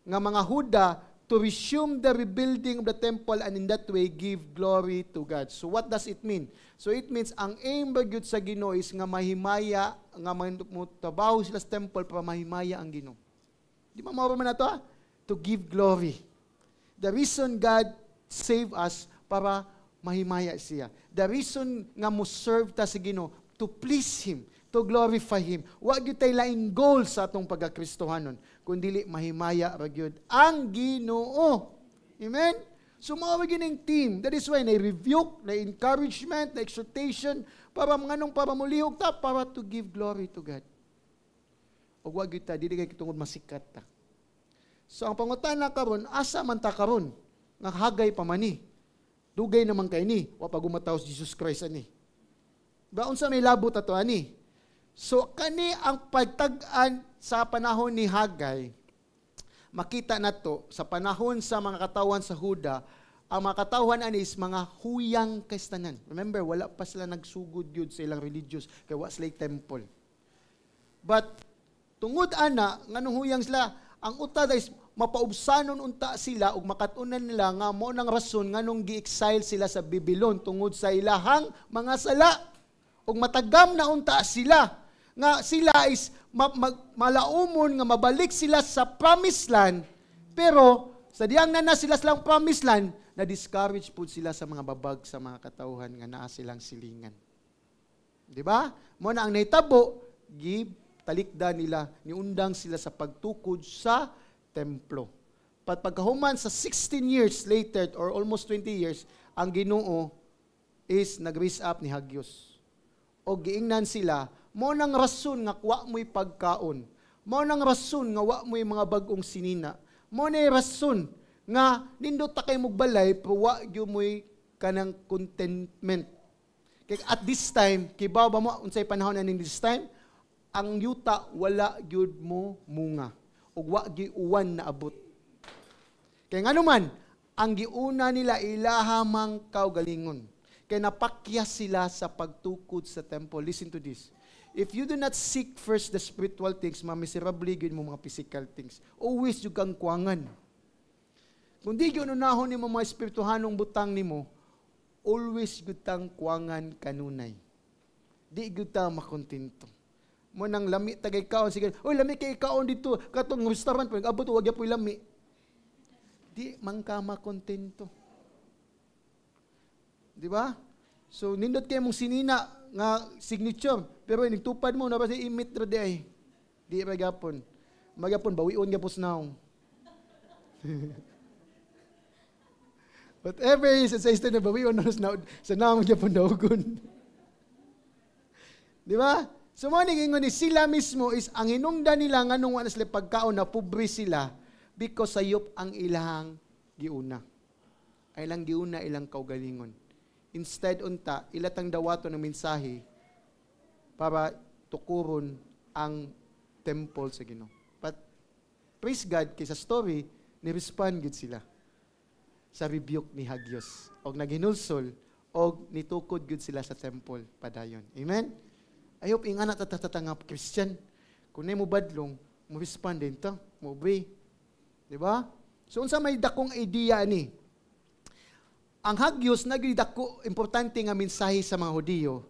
Nga mga Huda to resume the rebuilding of the temple and in that way give glory to God. So what does it mean? So it means ang aim bagyud sa Ginoo is nga mahimaya, nga mutabaho sila sa temple para mahimaya ang Ginoo. Di ba mao man na to? To give glory. The reason God saved us para mahimaya siya. The reason nga mo serve ta sa Ginoo to please Him, to glorify Him. Wa gyud tay laing goal sa atong pagakristohanon, kundi mahimaya ra gyud ang Ginoo. Amen. So mao gining team. That is why na rebuke, na encouragement, na exhortation para nganong para mulihok ta para to give glory to God. Og wa gyud ta dili kay tungod masikat ta. So ang pangutana karon, asa man ta karon? Nga Haggai pa man ni. Dugay naman kay ni, wa pa gumataw si Jesus Christ ani. Ba unsa may labot ato ani? So kani ang pagtag-an sa panahon ni Haggai, makita nato sa panahon sa mga katawan sa Huda, ang mga katawan ani is mga huyang kristanan. Remember, wala pa sila nagsugod yun sa ilang religious, kaya wa sila temple. But tungod ana nganong huyang sila, ang uta is mapaubsanon unta sila ug makatunan nila nga mo nang rason nganong gi-exile sila sa Babylon tungod sa ilahang mga sala. Ug matagam na unta sila nga sila is malaumon nga mabalik sila sa promised land, pero sa diyang na sila silang promised land, na-discourage po sila sa mga babag sa mga katauhan nga naa silang silingan. Di ba? Mo na ang nahitabo, talikda nila, niundang sila sa pagtukod sa templo. Pagkahuman sa 16 years later, or almost 20 years, ang Ginoo is nag-raise up ni Hagyos. O giingnan sila, mo nang rason nga wa mo'y pagkaon. Mo nang rason nga wa mo'y mga bagong sinina. Mo na'y rason nga nindot ta kay mugbalay pero wa gyud mo'y kanang contentment. Kay at this time, kibaw ba mo unsay panahon aning this time? Ang yuta wala gyud mo munga ug wa gyud uwan na abot. Kay nganuman, ang giuna nila ilahamang kaugalingon. Kay napakyas sila sa pagtukod sa temple. Listen to this. If you do not seek first the spiritual things, mamiserably gyud mo mga physical things. Always yung kang kuwangan. Kung di gyud unahon nimo mga espirituhanong butang nimo, always gyud tang kuwangan kanunay. Di gyud ta makontento. Mo nang lami tagay kaon sige. Oy lami kay kaon dito katong restaurant pag abot wag gyapon lami. di man ka makontento. Di ba? So, nindot kayo mong sinina nga signature, pero nagtupad mo, na ba si imit ra di ay. Di ra gapon. Magapon, bawion gapos now. Whatever is, sa istay na bawion na sa naong gapon daugon. Di ba? So, mo ingon ni sila mismo is ang hinungdan nila nga nung wala sila pagkaon na pobre sila because sayop ang ilang giuna. Ay ilang giuna, ilang kaugalingon. Instead, unta, ilatang dawato ng mensahe para tukuron ang temple sa Ginoo. But, praise God, kaysa story, ni-respond gud sila sa rebuke ni Hagios. Og naghinulsol, og nitukod gud sila sa temple padayon. Amen? I hope ingana tatatanga Christian. Kung na mo badlong, mo respond din to, mo obey. Di ba? So, unsa may dakong idea ni? Ang Hagios, nagidako, importante nga mensahe sa mga Hudiyo,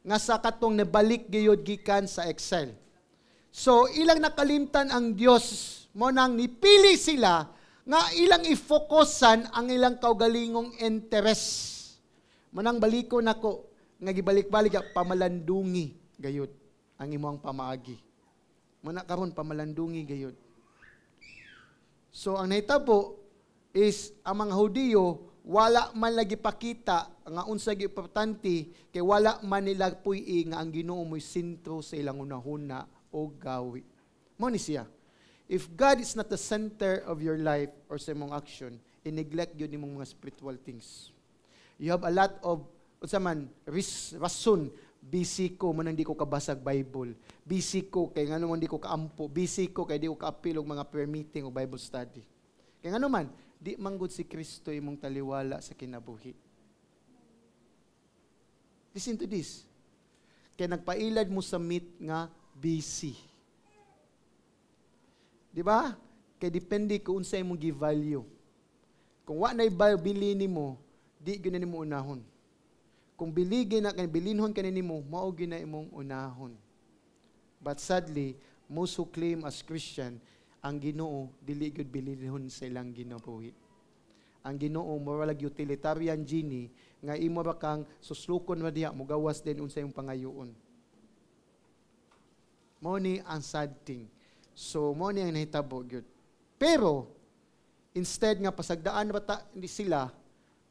nga sa katong nabalik gayod gikan sa exile. So, ilang nakalimtan ang Dios, mo nang nipili sila, nga ilang i-focusan ang ilang kaugalingong interest. Mo nang baliko nako, nga gibalik-balik pamalandungi gayud ang imong pamaagi. Muna karon pamalandungi gayud. So ang nahitabo is ang mga Hudiyo wala man lagi pakita nga unsa gi importante kay wala man nila puy nga ang Ginoo mo'y sentro sa ilang unahuna o gawi. Mao ni siya. If God is not the center of your life or sa imong action, i-neglect yun imong mga spiritual things. You have a lot of unsa man rason. Busy ko man hindi ko kabasag Bible. Busy ko kay ngano man di ko kaampo. Busy ko kay di ko kaapil og mga prayer meeting o Bible study. Kay ngano man di manggod si Kristo imong taliwala sa kinabuhi. Listen to this. Kay nagpailad mo sa meat nga busy. Di ba? Kay depende kung unsa imong gi-value. Kung wa nay bili nimo, di gyud nimo unahon. Kung biligin na bilinhon kanini mo, mao gyud na imong unahon. But sadly, most who claim as Christian, ang Ginoo dili gyud bilinhon sa ilang ginabuhi. Ang Ginoo moral utilitarian genie nga imo ra kang suslukon ra diha mogawas din unsa imong pangayoon. Mao ni ang sad thing. So mao ni ang nahitabo gyud. Pero instead nga pasagdaan ra hindi sila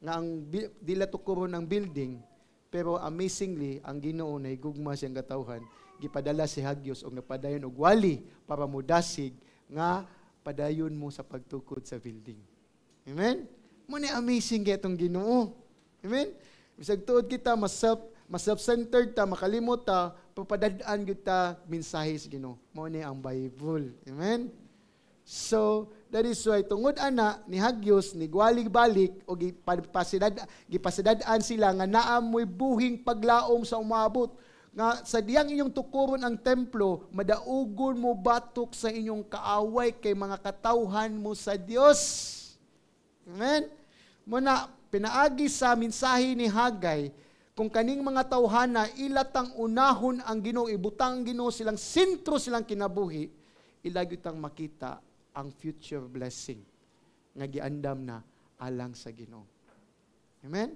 nga ang dila tukuron ang building. Pero amazingly, ang Ginoo na igugma siyang katawhan, gipadala si Hagios og napadayon og wali para mudasig nga padayon mo sa pagtukod sa building. Amen? Mo ni amazing kay itong Ginoo. Amen? Bisag tuod kita mas self-centered ta, makalimot ta, papadadaan gyud ta mensahe sa Ginoo. Mo ni ang Bible. Amen? So, that is why tungod ana ni Hagios ni gwalig-balik o gipasidad-an sila nga naa mo'y buhing paglaom sa umabot nga sa diyang inyong tukuron ang templo madaugon mo batok sa inyong kaaway kay mga katawhan mo sa Dios. Amen. Muna pinaagi sa mensahe ni Hagay kung kaning mga tawhana ilatang unahon ang Ginoo ibutang Ginoo silang sentro silang kinabuhi ilagyutang makita ang future blessing nga giandam na alang sa Ginoo. Amen?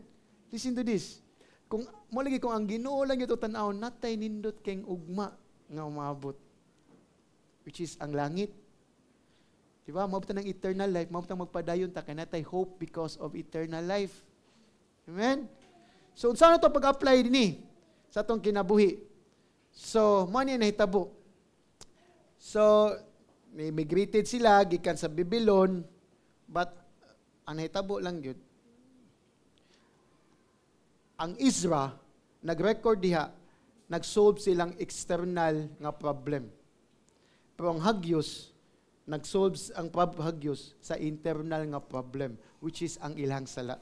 Listen to this. Kung mo lagi kung ang Ginoo lang ito tan-aw natay nindot kayong ugma nga umabot, which is ang langit. Diba? Maabot ng eternal life, maabot magpadayon ta kay natay hope because of eternal life. Amen? So unsa na to pag-apply dinhi sa atong kinabuhi? So mo ni nahitabo. So migrated sila gikan sa Babylon, but ang nahitabo lang yun, ang Ezra nag-record diha, nag-solve silang external nga problem. Pero ang Hagios nag-solve ang Hagios sa internal nga problem, which is ang ilang sala.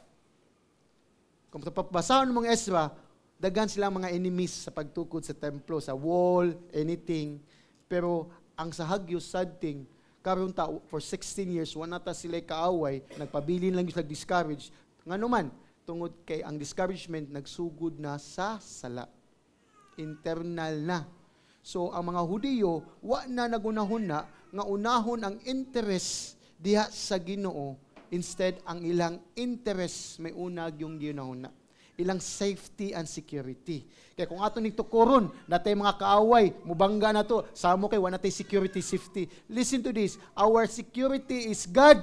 Kung papabasahon mong Ezra, dagan silang mga enemies sa pagtukod sa templo, sa wall, anything. Pero ang sa Hagios sad thing, karon ta for 16 years wala ta sila kaaway, nagpabilin lang sila discourage. Ngano man tungod kay ang discouragement nagsugod na sa sala. Internal na. So ang mga Hudiyo wa na nagunahon na nga unahon ang interest diha sa Ginoo Instead, ang ilang interest may unag yung ginahuna. Ilang safety and security. Kaya kung ato ning tukuron, natay mga kaaway, mubangga na to, samo kay wala natay security, safety. Listen to this, our security is God.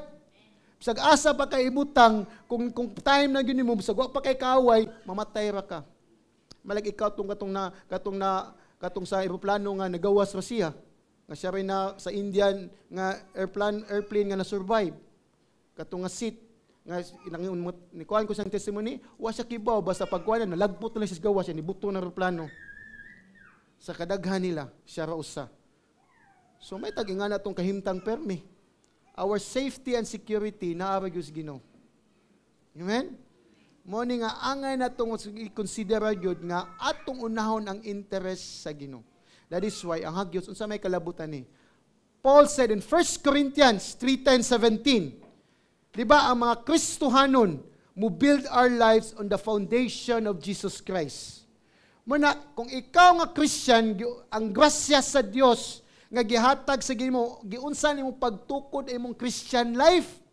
Bisag asa pa kay ibutang, kung time na yun mo, bisag wa pa kay kaaway, mamatay ra ka. Malag ikaw katong sa eroplano nga nagawas ra siya. Nga siya rin na sa Indian nga airplane nga na-survive. Katong nga seat nga ni kuan ko sang testimony, wa siya kibaw basta pagkuan na nalagpot na siya gawas siya ni buto na eroplano. Sa kadaghan nila, siya ra usa. So may tag-ingan natong kahimtang permi. Our safety and security naara gyud sa Ginoo. Amen. Mo ni nga angay natong i-consider gyud nga atong unahon ang interest sa Ginoo. That is why ang hagyos unsa may kalabutan ni. Paul said in 1 Corinthians 3:10-17, di ba ang mga Kristohanon mo build our lives on the foundation of Jesus Christ. Muna, kung ikaw nga Christian, ang grasya sa Dios nga gihatag sa Ginoo, giunsa nimo pagtukod imong Christian life.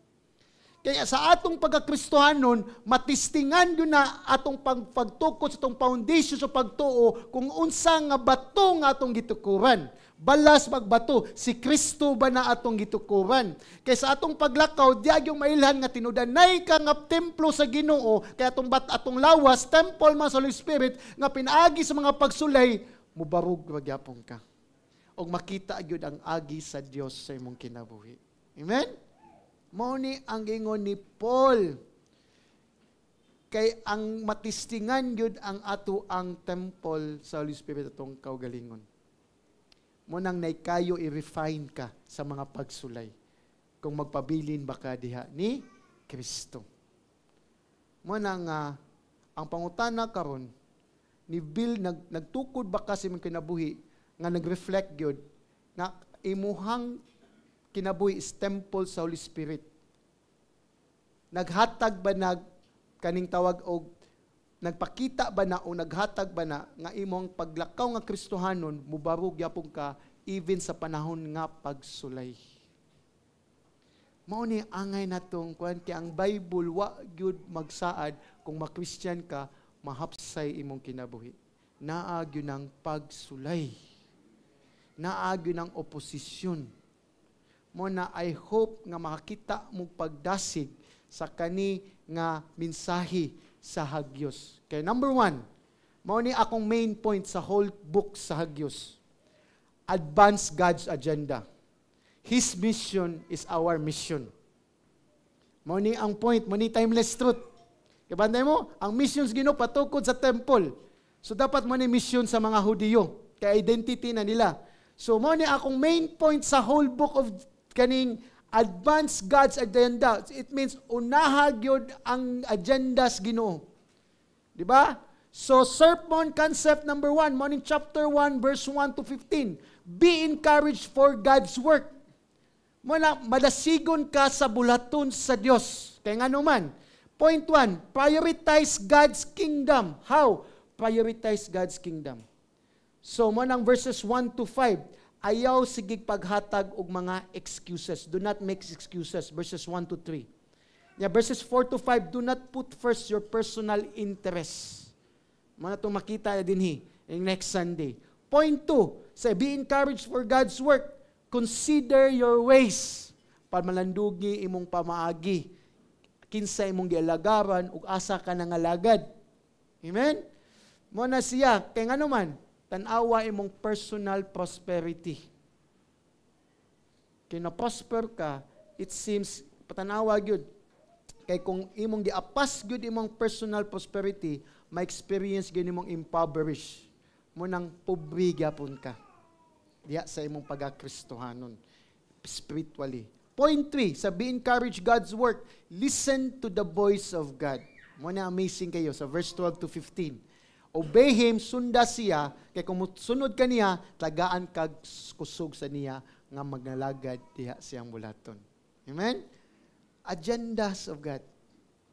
Kaya sa atong pagkakristohanon, matistingan yun na atong pagtukod sa atong foundation sa pagtuo kung unsa nga bato nga atong gitukuran. Balas magbato, si Kristo ba na atong gitukuran? Kaya sa atong paglakaw, diag yung mailhan nga tinudanay ka nga templo sa Ginoo, kaya atong lawas, temple man sa Holy Spirit, nga pinaagi sa mga pagsulay, mubarog magyapon ka. O makita gyud ang agi sa Dios sa imong kinabuhi. Amen? Mao ni ang ingon ni Paul. Kay ang matistingan gyud ang ato ang temple sa Holy Spirit atong kaugalingon. Mo nang naikayo i-refine ka sa mga pagsulay kung magpabilin ba ka diha ni Kristo. Mo nang ang pangutana karon ni Bill nagtukod ba ka sa imong kinabuhi nga nag-reflect gyud nga imuhang kinabuhi is temple sa Holy Spirit. Naghatag ba kaning tawag og nagpakita ba na o naghatag ba na nga imong paglakaw nga Kristohanon mubarog yapon ka even sa panahon nga pagsulay. Mao ni angay natong kuan kay ang Bible wa gyud magsaad kung ma-Christian ka mahapsay imong kinabuhi. Naa gyud ang pagsulay. Naa gyud ang oposisyon. Mo na I hope nga makakita mo pagdasig sa kani nga mensahe sa hagyos. Kay number 1, mao ni akong main point sa whole book sa hagyos. Advance God's agenda. His mission is our mission. Mao ni ang point, mao ni timeless truth. Kay banday mo, ang mission sa Ginoo patukod sa temple. So dapat mo ni mission sa mga Hudiyo, kay identity na nila. So mao ni akong main point sa whole book of kaning advance God's agenda. It means unaha gyud ang agenda sa Ginoo. Di ba? So sermon concept number 1, morning chapter 1 verse 1 to 15. Be encouraged for God's work. Muna madasigon ka sa bulaton sa Dios. Kaya nga naman, point 1, prioritize God's kingdom. How? Prioritize God's kingdom. So manang verses 1 to 5, ayaw sigig paghatag og mga excuses. Do not make excuses. Verses 1 to 3. Yeah, verses 4 to 5, do not put first your personal interests. Mga itong makita din in next Sunday. Point 2, say, be encouraged for God's work. Consider your ways. Pamalandugi imong pamaagi. Kinsa imong gialagaran ug asa ka nangalagad. Amen? Muna siya, kay nga naman, tanawa imong personal prosperity. Kaya na-prosper ka, it seems, patanawa gyud. Kaya kung imong giapas gyud imong personal prosperity, ma-experience gyud imong impoverish. Munang pobre gyapon ka. Diya sa imong pagakristohanon spiritually. Point 3, sa be encouraged God's work, listen to the voice of God. Muna amazing kayo sa verse 12 to 15. Obey Him, sunda siya, kaya kung sunod ka niya, tagaan kag kusog sa niya, nga magnalagad diha siyang bulaton. Amen? Agendas of God.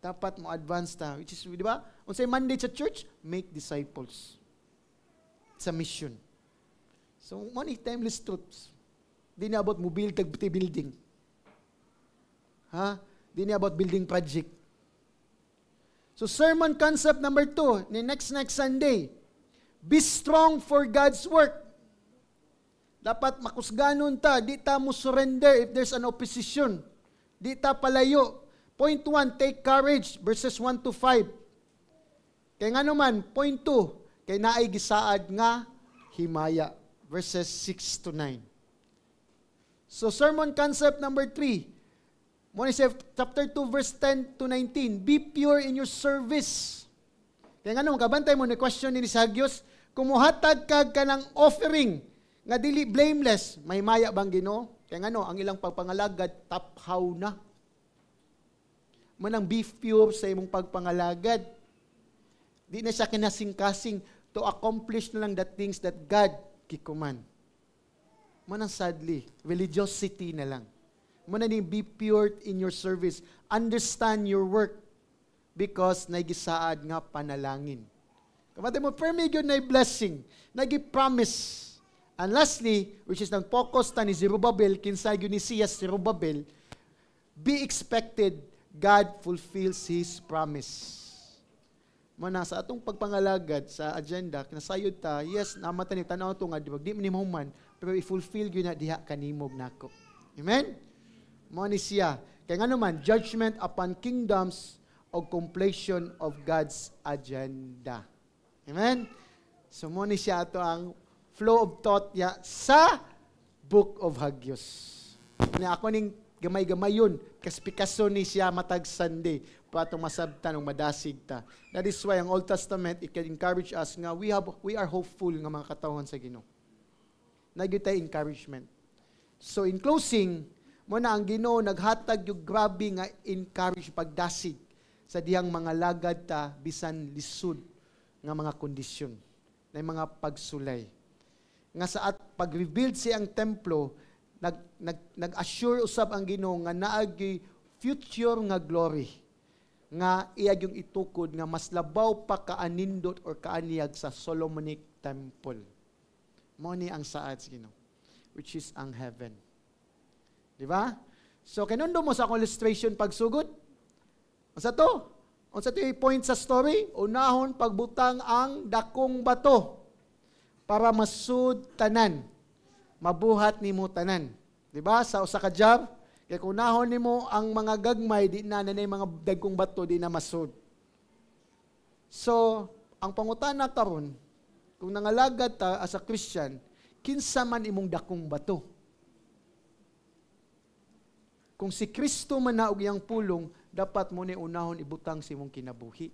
Dapat mo advance ta. Which is, di ba? Unsay mandate sa church? Make disciples. It's a mission. So, money, timeless truths. Di na about mo build building. Ha? Di ni about building project. So sermon concept number 2, ni next Sunday, be strong for God's work. Dapat makusganon ta, di ta mo surrender if there's an opposition. Di ta palayo. Point 1, take courage, verses 1 to 5. Kaya nga naman, point 2, kay naay gisaad nga himaya, verses 6 to 9. So sermon concept number 3, chapter 2, verse 10 to 19, be pure in your service. Kaya nga naman, kabantay mo ni question ni Sagyos, kumuhatag kag ka ng offering, nga dili blameless, may maya bang Ginoo? Kaya nga no, ang ilang pagpangalagad, taphaw na. Manang be pure sa imong pagpangalagad. Di na siya kinasing-kasing to accomplish na lang the things that God kikuman. Manang sadly, religiosity na lang. Muna ni be pure in your service. Understand your work because nagisaad nga panalangin. Kapatid mo, permi yun na blessing, nagi-promise. And lastly, which is nang focus ta ni Zerubbabel, kinsa yun ni Siyas Zerubbabel, be expected, God fulfills His promise. Muna sa atong pagpangalagad sa agenda, kinasayod ta, yes, namata ni tanaw ito nga, di man ni mahuman, pero i-fulfill yun na diha kanimog nako. Amen? Mo ni siya. Kaya nga naman, judgment upon kingdoms o completion of God's agenda. Amen? So mo ni siya ito ang flow of thought ya sa Book of Hagyos. Ako ning gamay-gamay yun, kaspikaso ni siya matag Sunday, patong masabtan ng madasig ta. That is why ang Old Testament, it can encourage us nga we are hopeful nga mga katawhan sa Ginoo. Nagyutay encouragement. So in closing, muna ang Ginoo naghatag yung grabe nga encourage pagdasig sa diyang mga lagad ta bisan lisod nga mga kondisyon na mga pagsulay. Nga sa at pag-rebuild siyang templo, nag-assure usab ang Ginoo nga naagi future nga glory nga iyag yung itukod nga mas labaw pa kaanindot or kaaniyag sa Solomonic Temple. Mo ni ang saad sa Ginoo, which is ang heaven. Di ba? So, kinundo mo sa illustration pagsugod. Unsa to? Unsa to yung point sa story? Unahon pagbutang ang dakong bato para masud tanan. Mabuhat nimo tanan. Di ba? Sa usa ka job, kaya kung unahon nimo ang mga gagmay, di na nanay mga dagkong bato, di na masud. So, ang pangutana karon, kung nangalagad ta as a Christian, kinsa man imong dakong bato? Kung si Kristo man na og iyang pulong, dapat mo ni unahon ibutang si imong kinabuhi.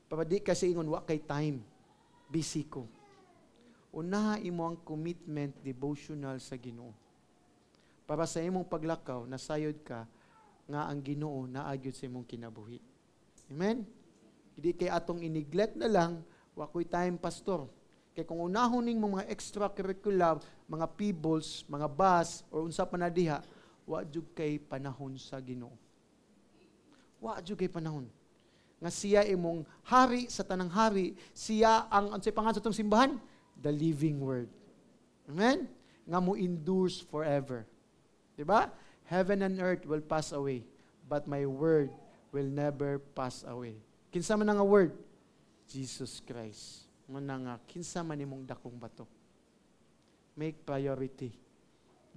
Para di kasi ingon wa kay time. Busy ko. Unaha imo ang commitment devotional sa Ginoo. Para sa imong paglakaw, nasayod ka nga ang Ginoo naagyod sa imong kinabuhi. Amen? Hindi kay atong iniglect na lang, wa koy time pastor. Kay kung unahon ning mga extracurricular, mga peebles, mga bus, or unsa pa na diha, wa jud kay panahon sa Ginoo. Wa jud kay panahon. Nga siya imong hari sa tanang hari, siya ang unsay pangalan sa tong simbahan? The living word. Amen? Nga mo endures forever. Diba? Heaven and earth will pass away, but my word will never pass away. Kinsa man nga word? Jesus Christ. Muna nga, kinsa man imong dakong bato. Make priority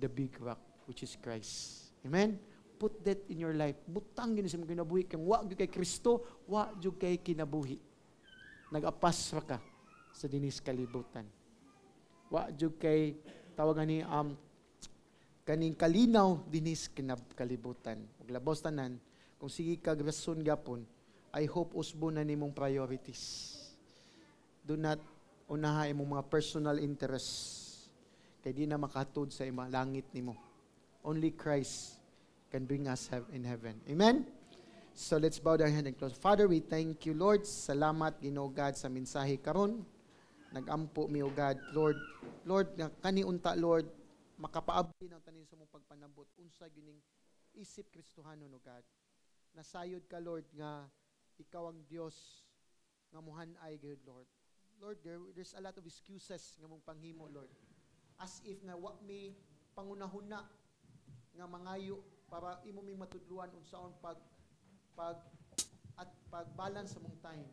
the big rock, which is Christ. Amen? Put that in your life. Butang yun sa mga kinabuhi. Kung wa kay Kristo, wa jud kay kinabuhi. Nag-apas ra ka sa dinis kalibutan. Wa jud kay tawagan ni kaning kalinaw dinis kalibutan. Ug labos tanan, kung sige kag rason gapon, I hope usbo na nimong priorities. Do not unaha imong mga personal interests. Kay di na makatud sa ima langit nimo. Only Christ can bring us in heaven. Amen? So let's bow down our head and close. Father, we thank you, Lord. Salamat, Ginoo God, sa mensahe karon. Nagampo mi, O God, Lord. Lord, kaniunta, Lord, makapaabdi ng tanin sa mong pagpanabot. Unsa gining isip Kristohanon, O God. Nasayod ka, Lord, nga ikaw ang Dios nga muhanay, God, Lord. Lord, there's a lot of excuses nga mong panghimo, Lord. As if nga wa may pangunahuna nga mangayo para imo ming matudluan unsaon pag-balance sa mong time.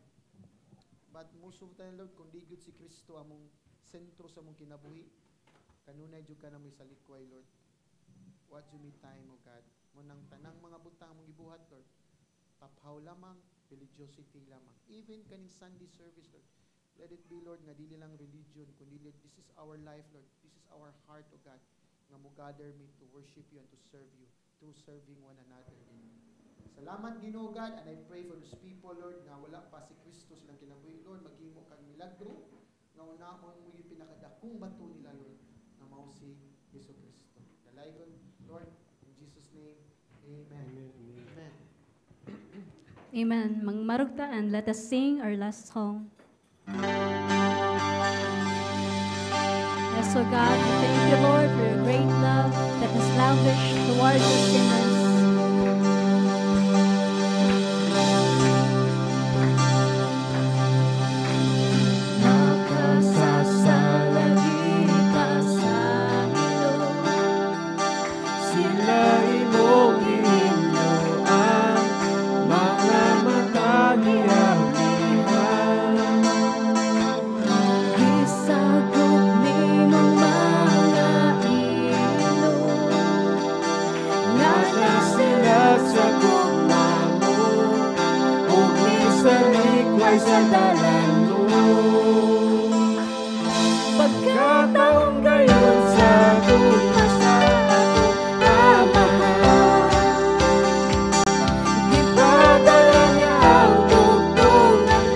But most of the time, Lord, kung di gyud si Kristo among sentro sa mong kinabuhi, kanunay jud ka na may salikway, Lord. What you me time, O God. Munang tanang mga butang mong gibuhat, Lord. Taphaw lamang, religiosity lamang. Even kaning Sunday service, Lord. Let it be, Lord, nga dili lang religion, kundi this is our life, Lord. This is our heart, O God, nga mo gather me to worship you and to serve you through serving one another. Salamat, Ginoo God, and I pray for those people, Lord, nga wala pa si Kristo silang kinabuhi, Lord, maghimo kang milagro, nga unahon mo yung pinakadakong bato nila, Lord, na mao si Yesu Kristo. Dalaygon, Lord, in Jesus' name, amen. Amen. Amen. Mangmarugtaan, let us sing our last song. Yes, O God, we thank you, Lord, for your great love that has lavished towards us sinners. Sa dalan mo, pagkataong gayon sa tugma sa amahan, ipadala niya ang tugtungan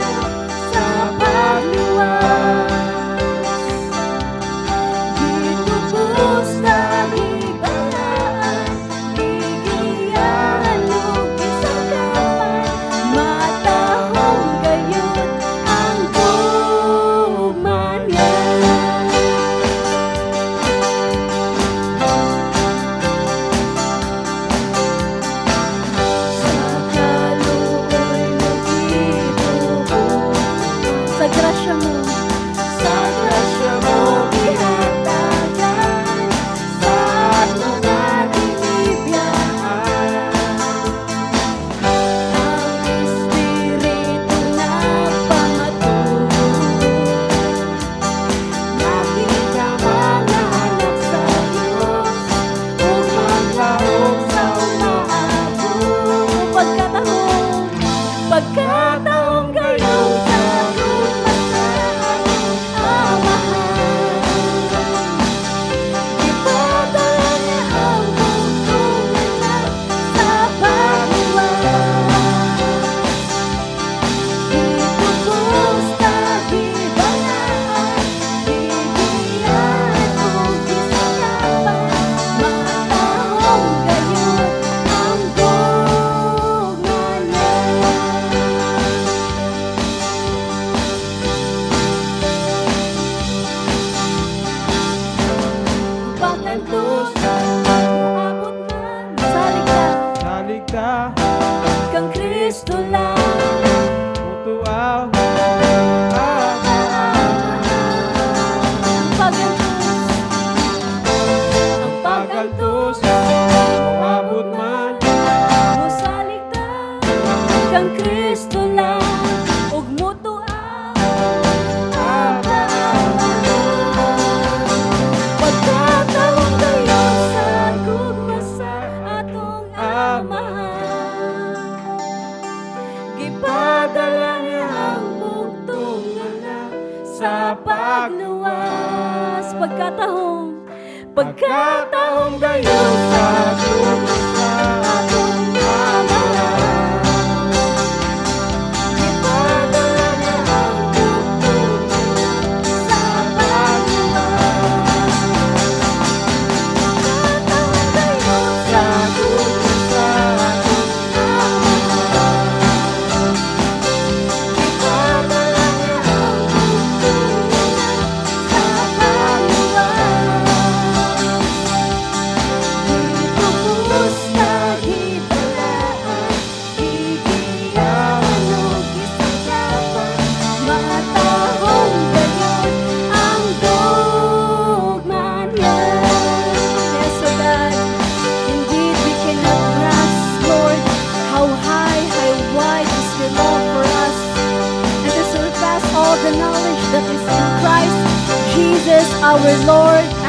sa pagluwas. Ditubos na ibalaan, bigyan lug isang kamay, matahong gayon ang tugma niya. Sa kaluoy mo gitubo, Sa grasya mo, sa grasya mo ihatagan, sa mga dinibiyaan. ang Espiritu na pamatulog, Nakita mga anak sa Diyos, umanglaong sa umaabot. pagkataong Gayon sa tugmasaan, amahan, ipadala niya ang tugtungan sa pagluwas. Ditubos na ibalaan, bigyan kong isagapan, matahong gayon ang tugma niya. pagkantos, uabot man sa ligtas, Saligta, kang Kristo lang. mutuaw, Ang pagkantos, uabot man, musaligtas, kang Kristo lang, ug mutuaw. Pagkataong gayon sa gugma sa atong amahan, gipadala niya ang bugtong sa pagluwas. Pagkataong gayon sa tugma sa atong amahan, ipadala niya ang tugtungan sa pagluwas. sa tugma sa atong amahan, ipadala niya ang tugtungan sa pagluwas. our Lord